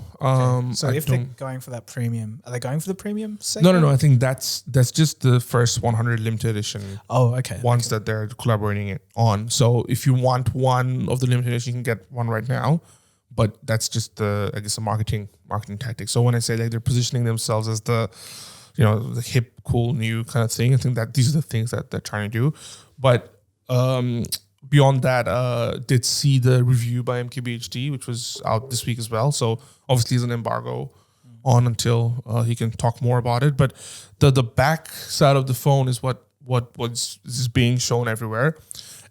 So if they're going for that premium, are they going for the premium segment? No. I think that's just the first 100 limited edition. Oh, okay. Ones that they're collaborating it on. So if you want one of the limited edition, you can get one right now. But that's just a marketing tactic. So when I say like they're positioning themselves as the hip, cool, new kind of thing, I think that these are the things that they're trying to do. But beyond that, did see the review by MKBHD, which was out this week as well. So obviously there's an embargo on until he can talk more about it. But the back side of the phone is what is being shown everywhere,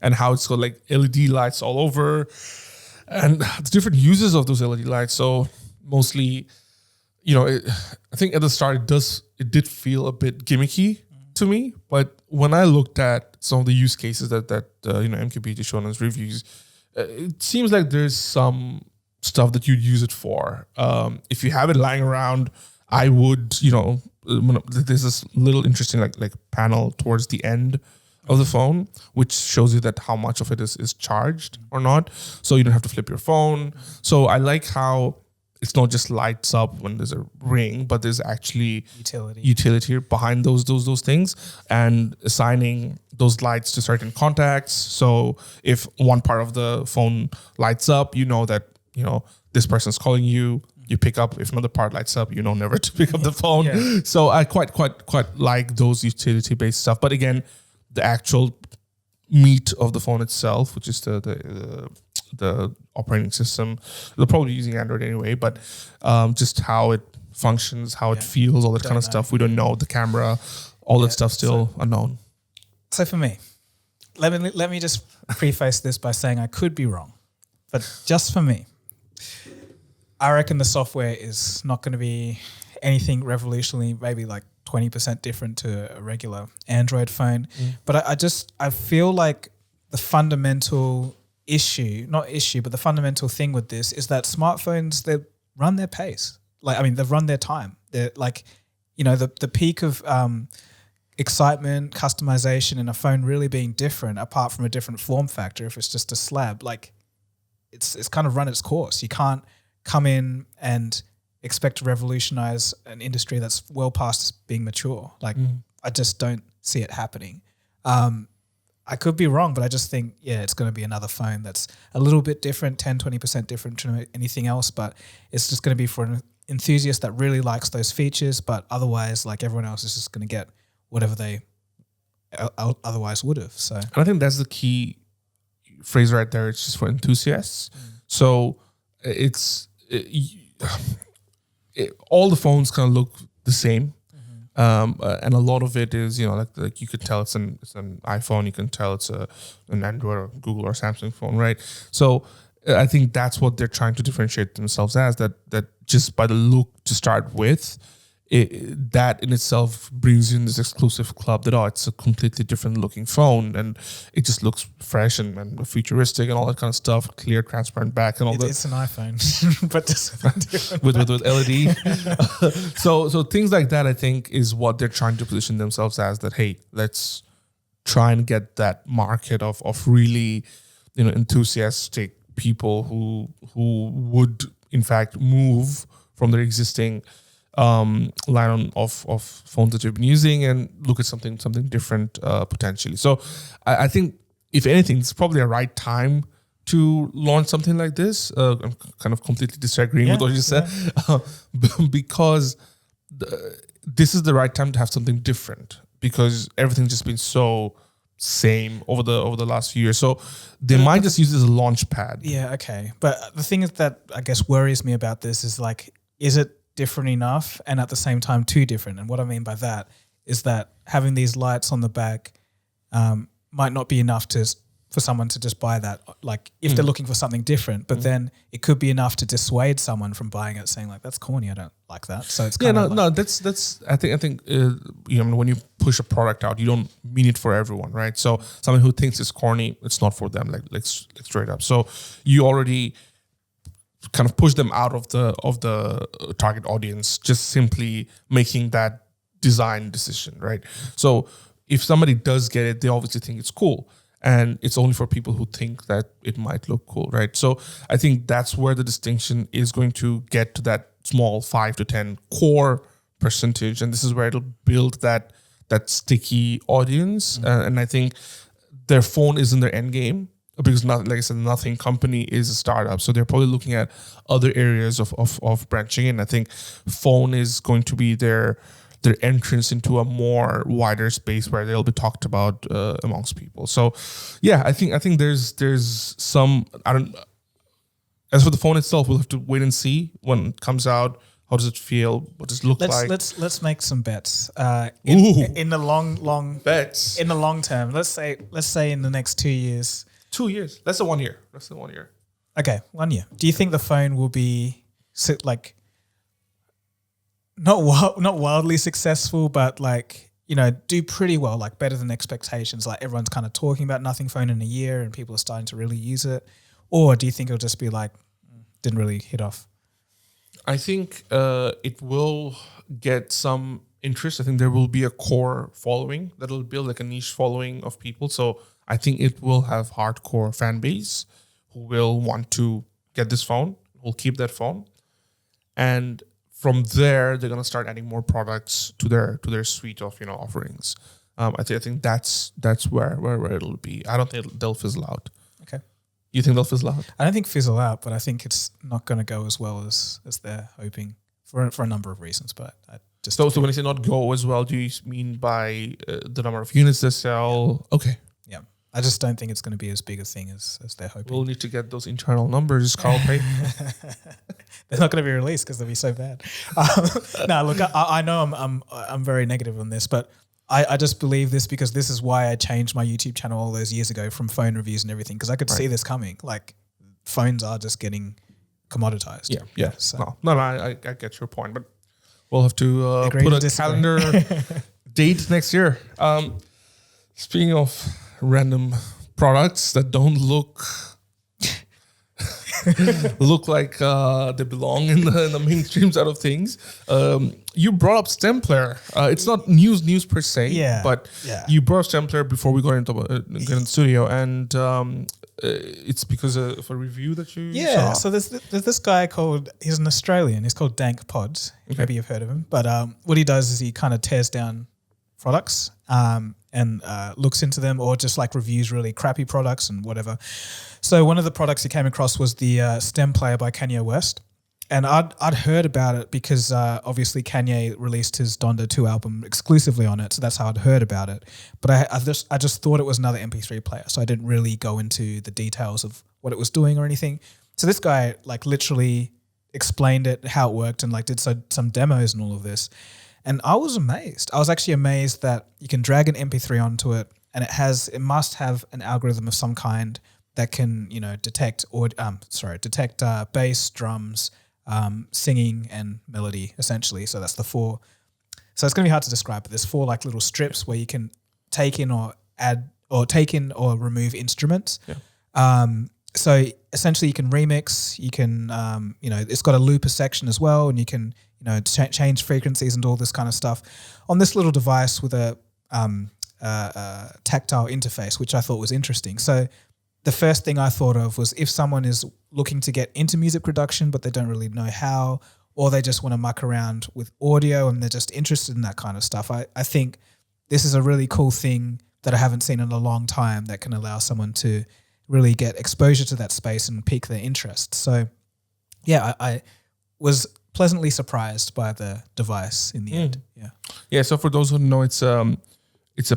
and how it's got like LED lights all over, and the different uses of those LED lights. So mostly, I think at the start it did feel a bit gimmicky to me, but when I looked at some of the use cases that MKBHD showed in his reviews, it seems like there's some stuff that you'd use it for. If you have it lying around, I would, there's this little interesting like panel towards the end of the phone, which shows you that how much of it is charged or not. So you don't have to flip your phone. So I like how it's not just lights up when there's a ring, but there's actually utility behind those things, and assigning those lights to certain contacts. So if one part of the phone lights up, you know that, this person's calling you. You pick up. If another part lights up, never to pick up the phone. Yeah. So I quite like those utility-based stuff. But again, the actual meat of the phone itself, which is the operating system, they're probably using Android anyway, but just how it functions, how it feels, all that kind of stuff. We don't know. The camera, all that stuff still unknown. So for me, let me just preface this by saying I could be wrong, but just for me, I reckon the software is not going to be anything revolutionary, maybe like 20% different to a regular Android phone. But I feel like the fundamental the fundamental thing with this is that smartphones, they run their pace. They run their time. They're like, the peak of excitement, customization in a phone really being different, apart from a different form factor, if it's just a slab, like it's kind of run its course. You can't come in and expect to revolutionize an industry that's well past being mature. I just don't see it happening. I could be wrong, but I just think, it's going to be another phone that's a little bit different, 10, 20% different to anything else, but it's just going to be for an enthusiast that really likes those features, but otherwise, like everyone else, is just going to get whatever they otherwise would have. So, and I think that's the key phrase right there. It's just for enthusiasts. So all the phones kind of look the same. And a lot of it is, like you could tell it's an iPhone, you can tell it's an Android or Google or Samsung phone, right? So I think that's what they're trying to differentiate themselves as, that just by the look to start with, that in itself brings you in this exclusive club that, it's a completely different looking phone and it just looks fresh and futuristic and all that kind of stuff, clear, transparent back and all that. It's an iPhone, but just with LED. So things like that, I think, is what they're trying to position themselves as, that, hey, let's try and get that market of really, enthusiastic people who would in fact move from their existing line of phones that you've been using and look at something different potentially. So I think, if anything, it's probably a right time to launch something like this. I'm kind of completely disagreeing with what you said, because this is the right time to have something different, because everything's just been so same over the last few years. So they might just use this as a launch pad. Yeah, okay. But the thing is that I guess worries me about this is, like, is it different enough and at the same time too different? And what I mean by that is that having these lights on the back might not be enough for someone to just buy that, like if they're looking for something different, but then it could be enough to dissuade someone from buying it, saying like, that's corny, I don't like that. So it's kind of that's I think when you push a product out, you don't mean it for everyone, right? So someone who thinks it's corny, it's not for them, like straight up. So you already kind of push them out of the target audience, just simply making that design decision, right? So if somebody does get it, they obviously think it's cool, and it's only for people who think that it might look cool, right? So I think that's where the distinction is going to get to, that small 5 to 10 core percentage, and this is where it'll build that sticky audience. And I think their phone isn't their end game, because like I said, nothing company is a startup. So they're probably looking at other areas of branching in. I think phone is going to be their entrance into a more wider space where they'll be talked about amongst people. So yeah, I think there's some, as for the phone itself, we'll have to wait and see when it comes out. How does it feel? What does it look like? Let's make some bets. In the long bets. In the long term, let's say in the next 2 years. 2 years. That's the 1 year. Okay, 1 year. Do you think the phone will be like not wildly successful, but like, do pretty well, like better than expectations? Like everyone's kind of talking about nothing phone in a year, and people are starting to really use it. Or do you think it'll just be like, didn't really hit off? I think it will get some interest. I think there will be a core following that will build like a niche following of people. So I think it will have hardcore fan base who will want to get this phone, will keep that phone. And from there, they're gonna start adding more products to their suite of offerings. I think that's where it'll be. I don't think they'll fizzle out. Okay. You think they'll fizzle out? I don't think fizzle out, but I think it's not going to go as well as they're hoping for a number of reasons. But I just So when you say not go as well, do you mean by the number of units they sell? Yeah. Okay. Yeah. I just don't think it's going to be as big a thing as they're hoping. We'll need to get those internal numbers, Carl Pay. They're not going to be released because they'll be so bad. No, look, I know I'm very negative on this, but I just believe this because this is why I changed my YouTube channel all those years ago from phone reviews and everything, because I could see this coming. Like, phones are just getting commoditized. Yeah. So. No, I get your point, but we'll have to Agree put to a disagree. calendar date next year. Speaking of random products that don't look like they belong in the mainstream side of things, you brought up Stem Player. It's not news per se, but you brought up Stem Player before we got into the studio, and it's because of a review that you saw. So there's this guy he's an Australian. He's called Dank Pods. Okay. Maybe you've heard of him. But what he does is he kind of tears down products and looks into them, or just like reviews really crappy products and whatever. So one of the products he came across was the Stem Player by Kanye West. And I'd heard about it because obviously Kanye released his Donda 2 album exclusively on it. So that's how I'd heard about it. But I just thought it was another MP3 player. So I didn't really go into the details of what it was doing or anything. So this guy like literally explained it, how it worked, and like did some demos and all of this. And I was amazed. I was actually amazed that you can drag an MP3 onto it, and it must have an algorithm of some kind that can, detect bass, drums, singing, and melody, essentially. So that's the four. So it's going to be hard to describe, but there's four like little strips where you can take in or remove instruments. Yeah. So essentially you can remix, you can, it's got a looper section as well, and you can, change frequencies and all this kind of stuff on this little device with a tactile interface, which I thought was interesting. So the first thing I thought of was if someone is looking to get into music production, but they don't really know how, or they just want to muck around with audio and they're just interested in that kind of stuff. I think this is a really cool thing that I haven't seen in a long time that can allow someone to really get exposure to that space and pique their interest. So yeah, I was pleasantly surprised by the device in the end. Yeah. So for those who know, it's a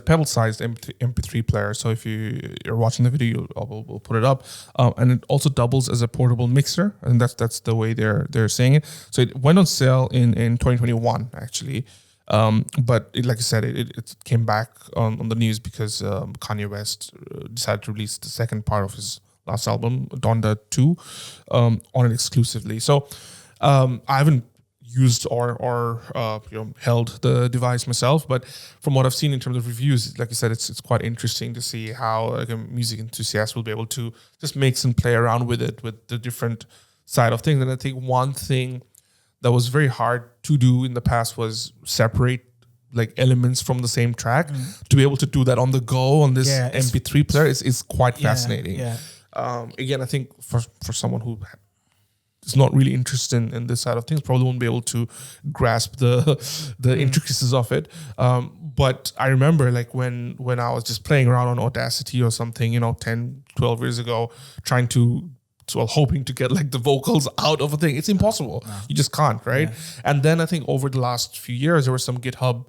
pedal-sized MP3 player. So if you're watching the video, we'll put it up, and it also doubles as a portable mixer, and that's the way they're saying it. So it went on sale in 2021 actually, but like I said, it came back on the news because Kanye West decided to release the second part of his last album, Donda 2, on it exclusively. So I haven't used or held the device myself, but from what I've seen in terms of reviews, like I said, it's quite interesting to see how like a music enthusiast will be able to just mix and play around with it, with the different side of things. And I think one thing that was very hard to do in the past was separate like elements from the same track. To be able to do that on the go on this MP3 player is quite fascinating. Again, I think for someone who is not really interested in this side of things, probably won't be able to grasp the intricacies of it. But I remember like when I was just playing around on Audacity or something, 10, 12 years ago, hoping to get like the vocals out of a thing. It's impossible. No. You just can't, right? Yeah. And then I think over the last few years, there were some GitHub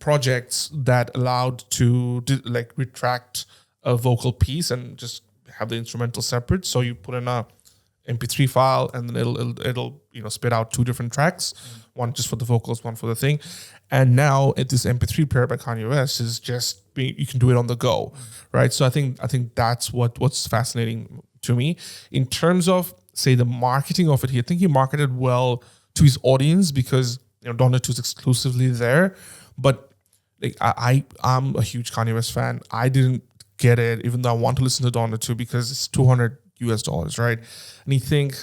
projects that allowed to retract a vocal piece and just have the instrumental separate. So you put in a MP3 file, and then it'll spit out two different tracks, one just for the vocals, one for the thing. And now this MP3 player by Kanye West is just you can do it on the go, right? So I think that's what's fascinating to me in terms of say the marketing of it. I think he marketed well to his audience because Donda 2 is exclusively there. But like I'm a huge Kanye West fan. I didn't get it, even though I want to listen to Donda 2 because it's $200, right? And you think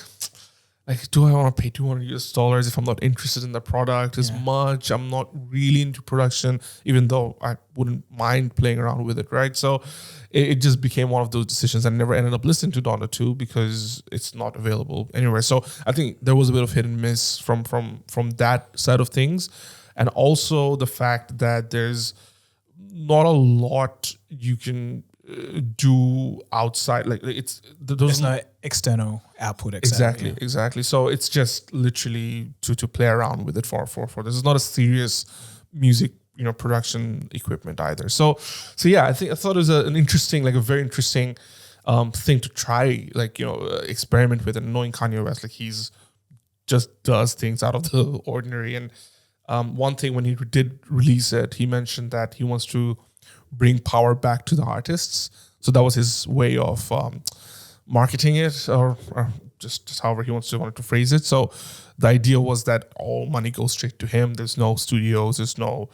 like, do I want to pay $200 if I'm not interested in the product as much? I'm not really into production, even though I wouldn't mind playing around with it, right? So it just became one of those decisions. I never ended up listening to Dall E2 because it's not available anywhere. So I think there was a bit of hit and miss from that side of things. And also the fact that there's not a lot you can do outside, like there's no external output. Exactly. So it's just literally to play around with it for this is not a serious music production equipment either. So yeah, I thought it was an interesting, like a very interesting thing to try, like experiment with. And knowing Kanye West, like he's just does things out of the ordinary. And one thing, when he did release it, he mentioned that he wants to bring power back to the artists. So that was his way of marketing it, or just however he wanted to phrase it. So the idea was that all money goes straight to him. There's no studios, there's no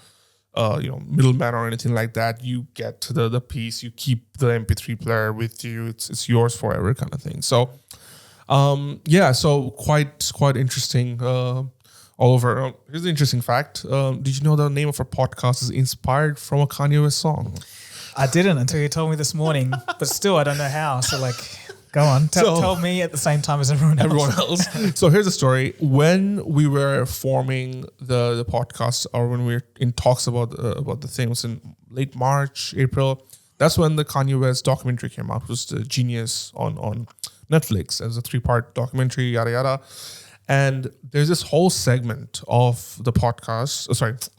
middleman or anything like that. You get the piece, you keep the MP3 player with you. It's yours forever, kind of thing. So so quite interesting. All over. Here's the interesting fact. Did you know the name of our podcast is inspired from a Kanye West song? I didn't until you told me this morning, but still I don't know how. So go on. Tell me at the same time as everyone else. So here's the story. When we were forming the podcast, or when we were in talks about the thing, it was in late March, April. That's when the Kanye West documentary came out. It was the Genius on Netflix. It was a 3-part documentary, yada yada. And there's this whole segment of the podcast,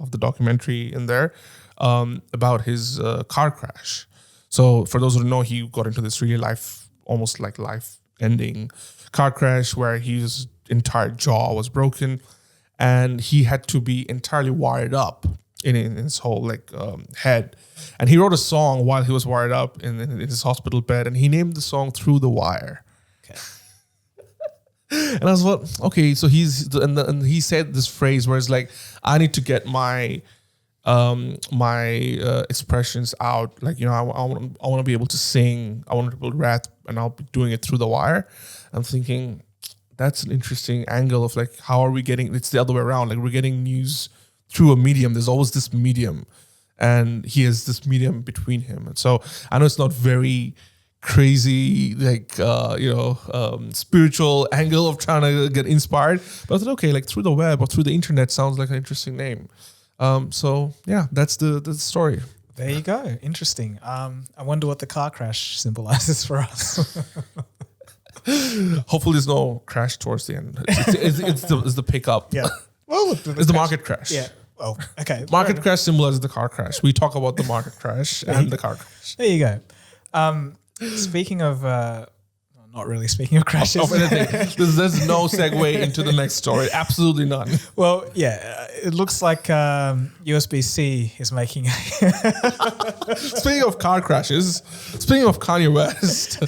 of the documentary in there, about his car crash. So for those who don't know, he got into this really almost like life-ending car crash where his entire jaw was broken, and he had to be entirely wired up in his whole head. And he wrote a song while he was wired up in his hospital bed, and he named the song "Through the Wire." Okay. And I was like, okay, so and he said this phrase where it's like, I need to get my expressions out. Like, I want to be able to sing. I want to be able to rap, and I'll be doing it through the wire. I'm thinking that's an interesting angle of like, how are we getting? It's the other way around. Like, we're getting news through a medium. There's always this medium, and he has this medium between him. And so I know it's not very crazy, spiritual angle of trying to get inspired, but I thought, okay, like through the web or through the internet sounds like an interesting name. So yeah, that's the story. There you go. Interesting. I wonder what the car crash symbolizes for us. Hopefully there's no crash towards the end. It's the pickup. Yeah. Well, it's the market crash. Yeah. Well, okay. Market crash symbolizes the car crash. We talk about the market crash and the car crash. There you go. Speaking of, not really speaking of crashes. Of anything. There's no segue into the next story. Absolutely none. Well, yeah, it looks like USB-C is making Speaking of car crashes, speaking of Kanye West,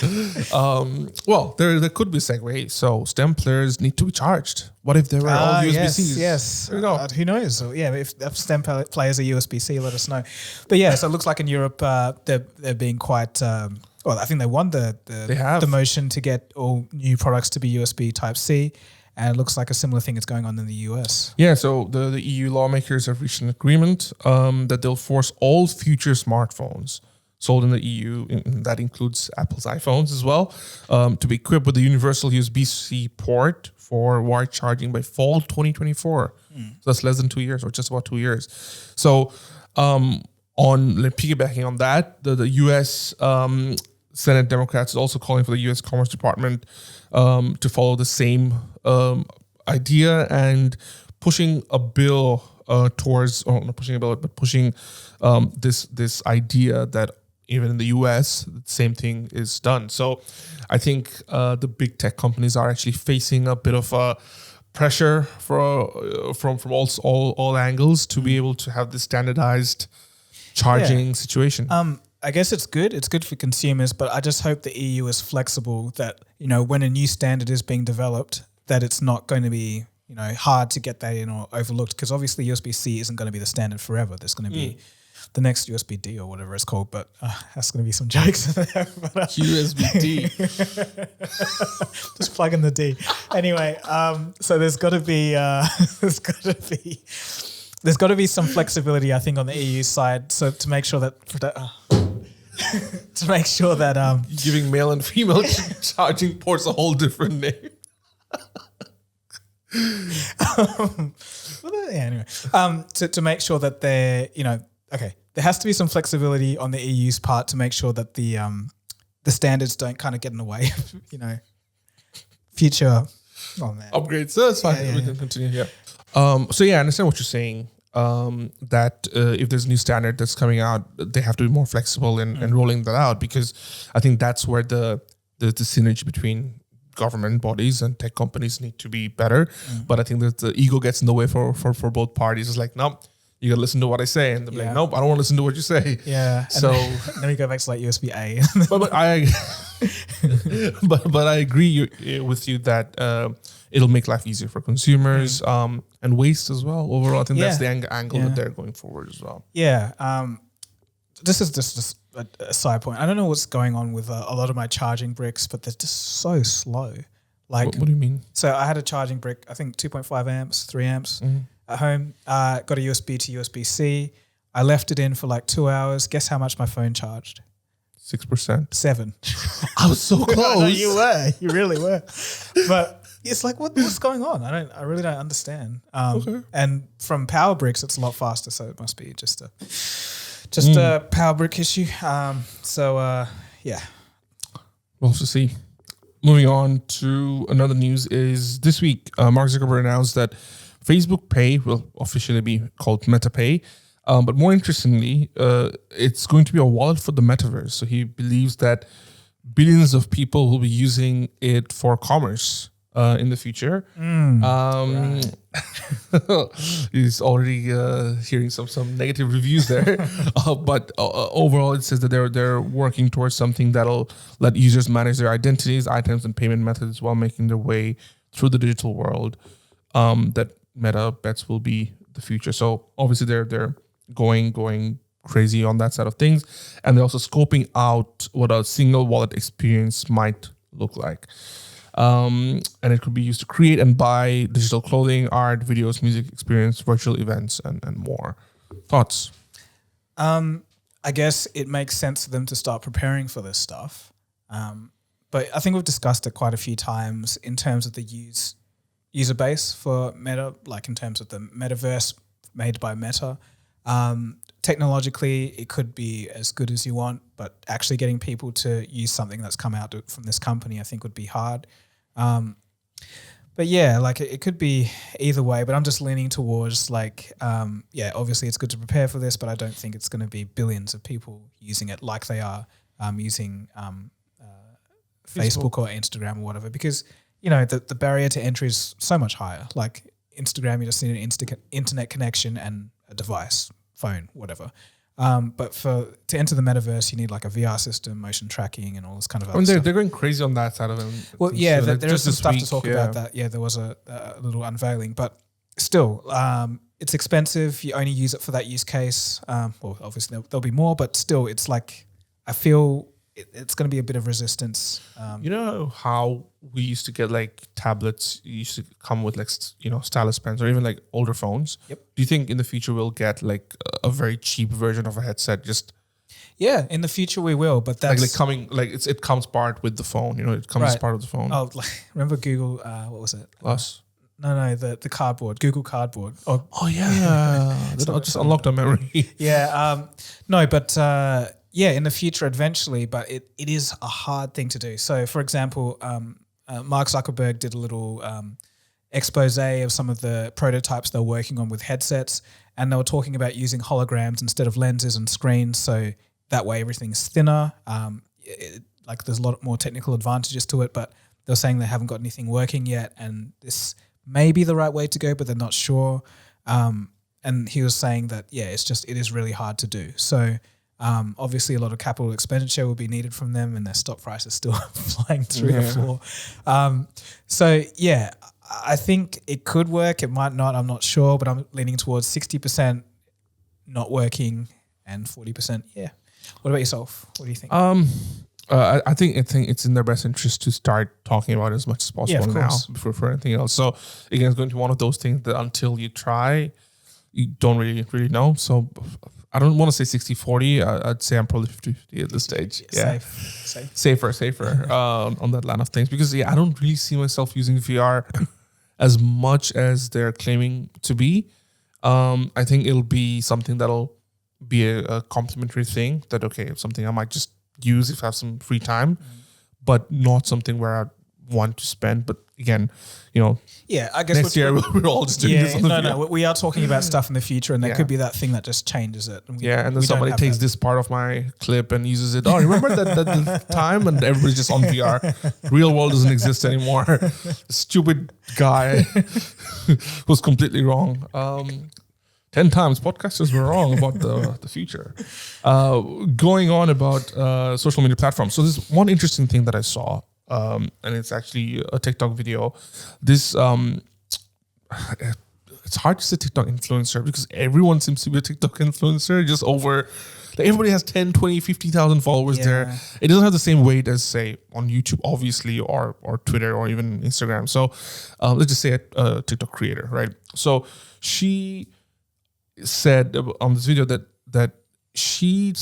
there could be a segue. So STEM players need to be charged. What if they were all USB-Cs? Yes. There we go. Who knows? So, yeah, if STEM players are USB-C, let us know. But yeah, so it looks like in Europe they're being quite... well, I think they won the motion to get all new products to be USB Type-C, and it looks like a similar thing is going on in the US. Yeah, so the EU lawmakers have reached an agreement that they'll force all future smartphones sold in the EU, and that includes Apple's iPhones as well, to be equipped with a universal USB-C port for wired charging by fall 2024. So that's less than 2 years, or just about 2 years. So piggybacking on that, the US Senate Democrats is also calling for the U.S. Commerce Department to follow the same idea and pushing a bill pushing this idea that even in the U.S. the same thing is done. So I think the big tech companies are actually facing a bit of a pressure from all angles to be able to have this standardized charging situation. I guess it's good. It's good for consumers, but I just hope the EU is flexible that, when a new standard is being developed, that it's not going to be, hard to get that in or overlooked, because obviously USB-C isn't going to be the standard forever. There's going to be the next USB-D or whatever it's called, but that's going to be some jokes in there. But, USB-D. just plug in the D. Anyway, so there's got to be some flexibility, I think, on the EU side. So to make sure that Giving male and female charging ports a whole different name. Anyway, to make sure that they're, there has to be some flexibility on the EU's part to make sure that the standards don't kind of get in the way of, future upgrades. So that's fine. We can continue. Yeah. So yeah, I understand what you're saying. That if there's a new standard that's coming out, they have to be more flexible in rolling that out, because I think that's where the synergy between government bodies and tech companies need to be better. But I think that the ego gets in the way for both parties. It's like, nope, you got to listen to what I say. And they're like, nope, I don't want to listen to what you say. Yeah. So then we go back to like USB-A. but I agree with you that it'll make life easier for consumers and waste as well. Overall, I think that's the angle that they're going forward as well. Yeah. This is just a side point. I don't know what's going on with a lot of my charging bricks, but they're just so slow. Like, what do you mean? So I had a charging brick, I think 2.5 amps, 3 amps at home. Got a USB to USB-C. I left it in for like 2 hours. Guess how much my phone charged? 6%. 7. I was so close. No, you were. You really were. But it's like, what's going on? I really don't understand. And from power bricks, it's a lot faster. So it must be just a power brick issue. Yeah. We'll have to see. Moving on to another news is this week, Mark Zuckerberg announced that Facebook Pay will officially be called Meta Pay. But more interestingly, it's going to be a wallet for the metaverse. So he believes that billions of people will be using it for commerce in the future. He's already hearing some negative reviews there. But overall, it says that they're working towards something that'll let users manage their identities, items, and payment methods while making their way through the digital world. That Meta bets will be the future. So obviously they're going crazy on that side of things, and they're also scoping out what a single wallet experience might look like. And it could be used to create and buy digital clothing, art, videos, music experience, virtual events, and more. Thoughts? I guess it makes sense for them to start preparing for this stuff. But I think we've discussed it quite a few times in terms of the user base for Meta, like in terms of the metaverse made by Meta. Technologically, it could be as good as you want, but actually getting people to use something that's come out from this company, I think, would be hard. But yeah, like it could be either way, but I'm just leaning towards obviously it's good to prepare for this, but I don't think it's going to be billions of people using it like they are using Facebook or Instagram or whatever, because, the barrier to entry is so much higher. Like Instagram, you just need an internet connection and a device, phone, whatever. But to enter the metaverse, you need like a VR system, motion tracking, and all this kind of other stuff. They're going crazy on that side of them. Well, yeah, there is some stuff to talk about that. Yeah, there was a little unveiling, but still, it's expensive. You only use it for that use case. Well, obviously there'll be more, but still, it's like I feel it's going to be a bit of resistance. You know how we used to get like tablets used to come with like stylus pens or even like older phones. Yep. Do you think in the future we'll get like a very cheap version of a headset? Yeah, in the future we will, but that's like coming like it comes part with the phone. It comes as part of the phone. Oh, remember Google? What was it? Plus. No, the cardboard, Google Cardboard. Oh yeah, that just unlocked a memory. Yeah, no, but. Yeah, in the future eventually, but it is a hard thing to do. So, for example, Mark Zuckerberg did a little expose of some of the prototypes they're working on with headsets, and they were talking about using holograms instead of lenses and screens, so that way everything's thinner. There's a lot more technical advantages to it, but they're saying they haven't got anything working yet, and this may be the right way to go, but they're not sure. And he was saying that, it is really hard to do. So, obviously, a lot of capital expenditure will be needed from them, and their stock price is still flying through the floor. I think it could work. It might not. I'm not sure, but I'm leaning towards 60% not working and 40%. Yeah. What about yourself? What do you think? I think it's in their best interest to start talking about it as much as possible now before for anything else. So again, it's going to be one of those things that until you try, you don't really know. So I don't want to say 60-40. I'd say I'm probably 50-50 at this stage. Yeah. Safer on that line of things. Because I don't really see myself using VR as much as they're claiming to be. I think it'll be something that'll be a complementary thing that, something I might just use if I have some free time, but not something where I want to spend. But again, I guess next year we're all just doing this. No, we are talking about stuff in the future, and there could be that thing that just changes it. And and then somebody takes this part of my clip and uses it. Oh, remember that time? And everybody's just on VR. Real world doesn't exist anymore. Stupid guy was completely wrong. 10 times podcasters were wrong about the future. Going on about social media platforms. So there's one interesting thing that I saw, and it's actually a TikTok video. This, it's hard to say TikTok influencer because everyone seems to be a TikTok influencer, just over, everybody has 10, 20, 50,000 followers there. It doesn't have the same weight as, say, on YouTube, obviously, or Twitter, or even Instagram. So let's just say a TikTok creator, right? So she said on this video that she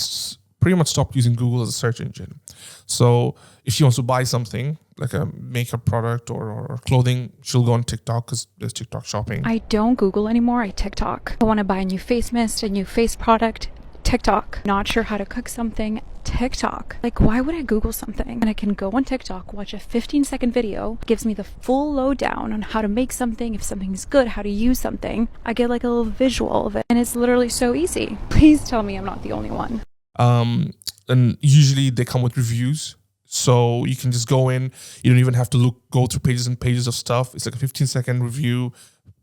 pretty much stopped using Google as a search engine. So if she wants to buy something like a makeup product or clothing, she'll go on TikTok because there's TikTok shopping. I don't Google anymore, I TikTok. I want to buy a new face mist, a new face product, TikTok. Not sure how to cook something, TikTok. Like, why would I Google something? And I can go on TikTok, watch a 15-second video, gives me the full lowdown on how to make something, if something's good, how to use something. I get like a little visual of it, and it's literally so easy. Please tell me I'm not the only one. And usually they come with reviews. So you can just go in, you don't even have to go through pages and pages of stuff. It's like a 15-second review.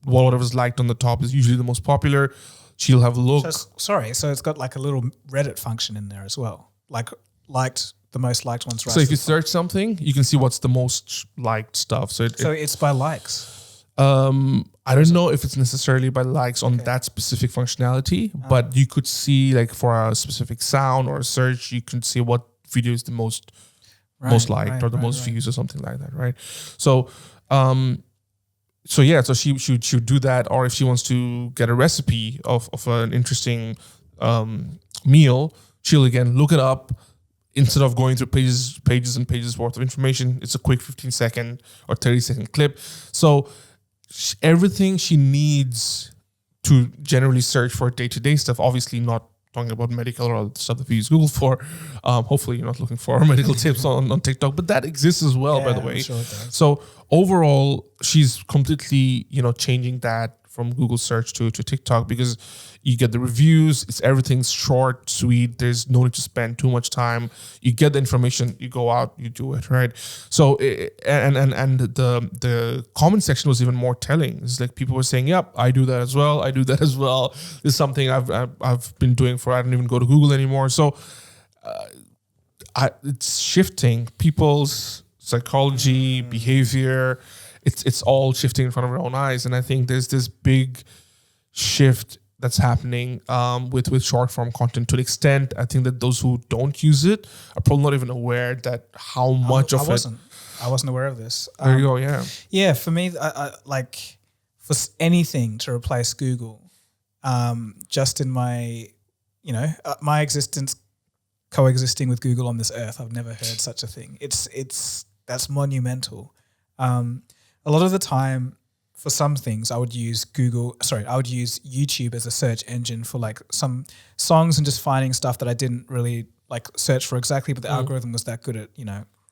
Whatever's liked on the top is usually the most popular. She'll have a look. So it's got like a little Reddit function in there as well. Like the most liked ones. So if you search something, you can see what's the most liked stuff. So it's by likes. I don't know if it's necessarily by likes on that specific functionality, but you could see like for a specific sound or a search, you can see what video is the most liked or the most views or something like that, right? So so she should do that, or if she wants to get a recipe of an interesting meal, she'll again look it up. Instead of going through pages and pages worth of information, it's a quick 15-second or 30-second clip. So everything she needs to generally search for day-to-day stuff, obviously not talking about medical or stuff that we use Google for. Hopefully you're not looking for medical tips on TikTok, but that exists as well, by the way. Sure it does. So overall, she's completely, changing that from Google search to TikTok, because you get the reviews. Everything's short, sweet. There's no need to spend too much time. You get the information, you go out, you do it, right? So and the comment section was even more telling. It's like people were saying, "Yep, I do that as well. I do that as well. This is something I've been doing I don't even go to Google anymore." So it's shifting people's psychology, behavior. It's all shifting in front of our own eyes, and I think there's this big shift that's happening with short form content, to the extent I think that those who don't use it are probably not even aware that how much I wasn't aware of this. There you go. Yeah. Yeah. For me, I like for anything to replace Google, just in my, my existence coexisting with Google on this earth, I've never heard such a thing. That's monumental. A lot of the time, for some things, I would use YouTube as a search engine for like some songs and just finding stuff that I didn't really like search for exactly, but the algorithm was that good at,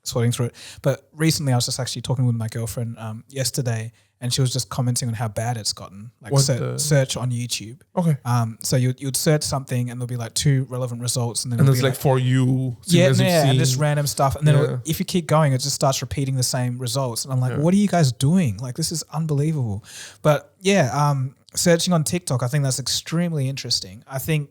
sorting through it. But recently I was just actually talking with my girlfriend yesterday, and she was just commenting on how bad it's gotten, like search on YouTube. Okay. So you'd search something and there'll be like 2 relevant results, and then there's like for you. And just random stuff. And then if you keep going, it just starts repeating the same results. And I'm like, what are you guys doing? Like, this is unbelievable. But searching on TikTok, I think that's extremely interesting. I think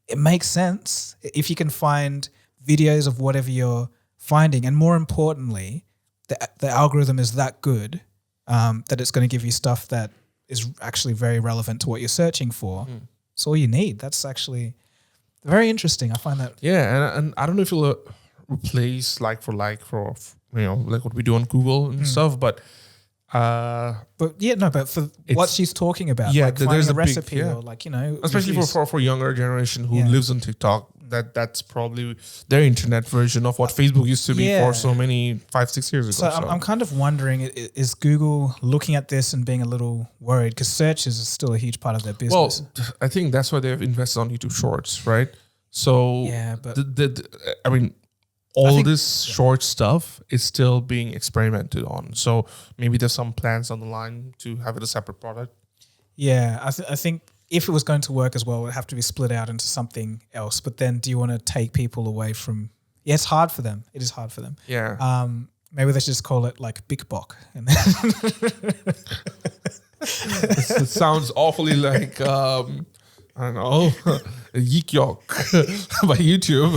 it makes sense if you can find videos of whatever you're finding. And more importantly, the algorithm is that good that it's going to give you stuff that is actually very relevant to what you're searching for. It's all you need. That's actually Very interesting. I find that. Yeah, and I don't know if you'll replace like for like like what we do on Google and stuff, but but for what she's talking about, yeah, like there's finding a a big- recipe yeah. or like, you know, especially reviews. for younger generation who Yeah. lives on TikTok, that's probably their internet version of what Facebook used to be Yeah. for so many 5-6 years ago. So I'm kind of wondering, is Google looking at this and being a little worried? Because search is still a huge part of their well, business. I think that's why they've invested on YouTube Shorts, right? So Yeah, but- I mean, all think- this short stuff is still being experimented on. So maybe there's some plans down the line to have it a separate product. Yeah, I think if it was going to work as well, it would have to be split out into something else. But then do you want to take people away from... Yeah, it's hard for them. It is hard for them. Yeah. Maybe they should just call it like Big Bok. And It sounds awfully like I don't know, Yeek Yok by YouTube.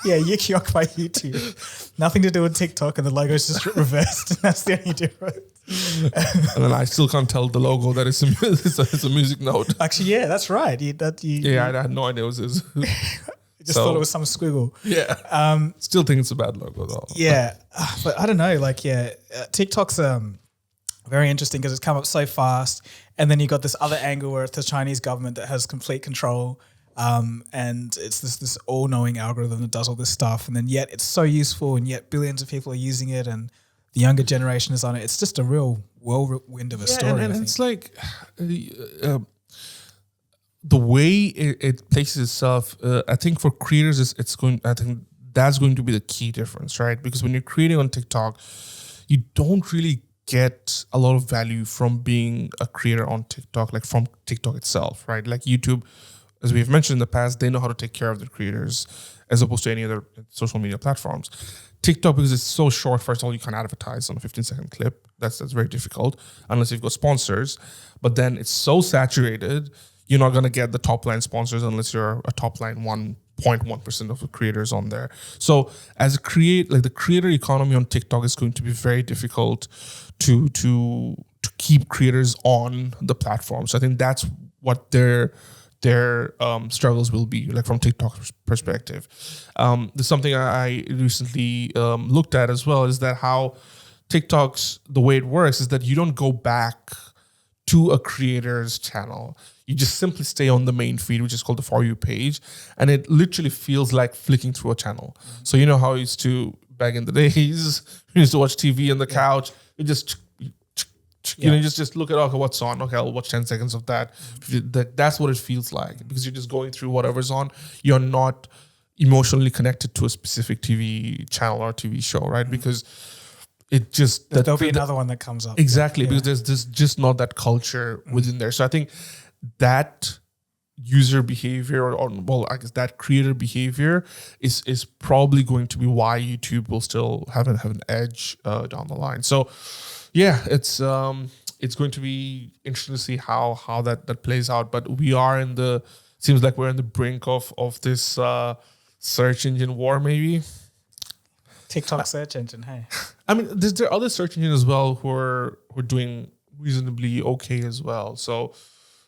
yeah, Yik Yok by YouTube. Nothing to do with TikTok, and the logo's just reversed. That's the only difference. And then I still can't tell the logo that it's a music note. Actually, yeah, that's right. Yeah, I had no idea it was his. Just thought it was some squiggle. Yeah. Still think it's a bad logo though. Yeah, but I don't know. Like, TikTok's very interesting because it's come up so fast, and then you got this other angle where it's the Chinese government that has complete control, and it's this all-knowing algorithm that does all this stuff, and then yet it's so useful, and yet billions of people are using it, and the younger generation is on it. It's just a real whirlwind of a story. And it's like the way it places itself. I think for creators, I think that's going to be the key difference, right? Because when you're creating on TikTok, you don't really get a lot of value from being a creator on TikTok, like from TikTok itself, right? Like YouTube, as we've mentioned in the past, they know how to take care of their creators as opposed to any other social media platforms. TikTok, because it's so short, first of all, you can't advertise on a 15-second clip. That's very difficult unless you've got sponsors. But then it's so saturated, you're not going to get the top line sponsors unless you're a top line 1.1% of the creators on there. So as the creator economy on TikTok is going to be very difficult to keep creators on the platform. So I think that's what their struggles will be, like from TikTok's perspective. There's something I recently looked at as well, is that how TikTok's, the way it works is that you don't go back to a creator's channel. You just simply stay on the main feed, which is called the For You page. And it literally feels like flicking through a channel. So you know how I used to, back in the days, you used to watch TV on the couch. You just, you know, just look at, okay, what's on? Okay, I'll watch 10 seconds of that. That's what it feels like, because you're just going through whatever's on. You're not emotionally connected to a specific TV channel or TV show, right? Because it just... There'll be another one that comes up. Exactly, because there's just not that culture within there. So I think that user behavior, or I guess that creator behavior is probably going to be why YouTube will still have an edge down the line. So yeah, it's going to be interesting to see how that plays out. But we are seems like we're in the brink of this search engine war, maybe. TikTok search engine, hey. I mean, there are other search engines as well who are doing reasonably okay as well. So,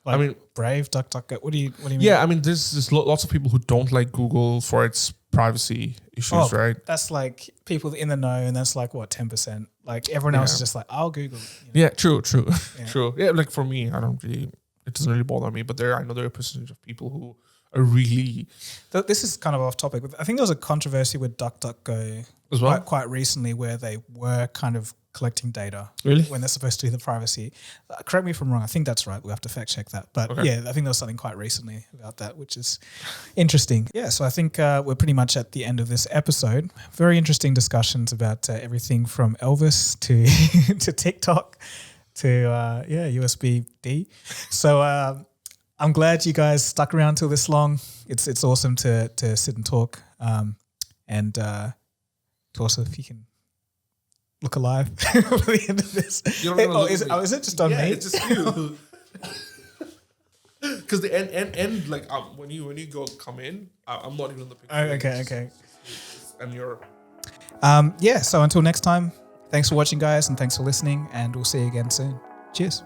Like I mean, Brave, DuckDuckGo. What do you mean? yeah, I mean, there's lots of people who don't like Google for its privacy issues, right? That's like people in the know, and that's like what, 10%. Like everyone else is just like, I'll Google it. You know? Yeah, true. True. Yeah, like for me, it doesn't really bother me, but I know there are a percentage of people who are really... This is kind of off topic. I think there was a controversy with DuckDuckGo as well, quite recently, where they were kind of collecting data really when they're supposed to do the privacy. Correct me if I'm wrong. I think that's right. We have to fact check that. But yeah, I think there was something quite recently about that, which is interesting. Yeah, so I think we're pretty much at the end of this episode. Very interesting discussions about everything from Elvis to to TikTok to USB-D. So I'm glad you guys stuck around till this long. It's awesome to sit and talk. And Tawsif, if you can look alive for the end of this. Is it just on me? It's just you. Because the end like when you come in, I'm not even on the picture. Okay. And you're... So until next time, thanks for watching, guys, and thanks for listening, and we'll see you again soon. Cheers.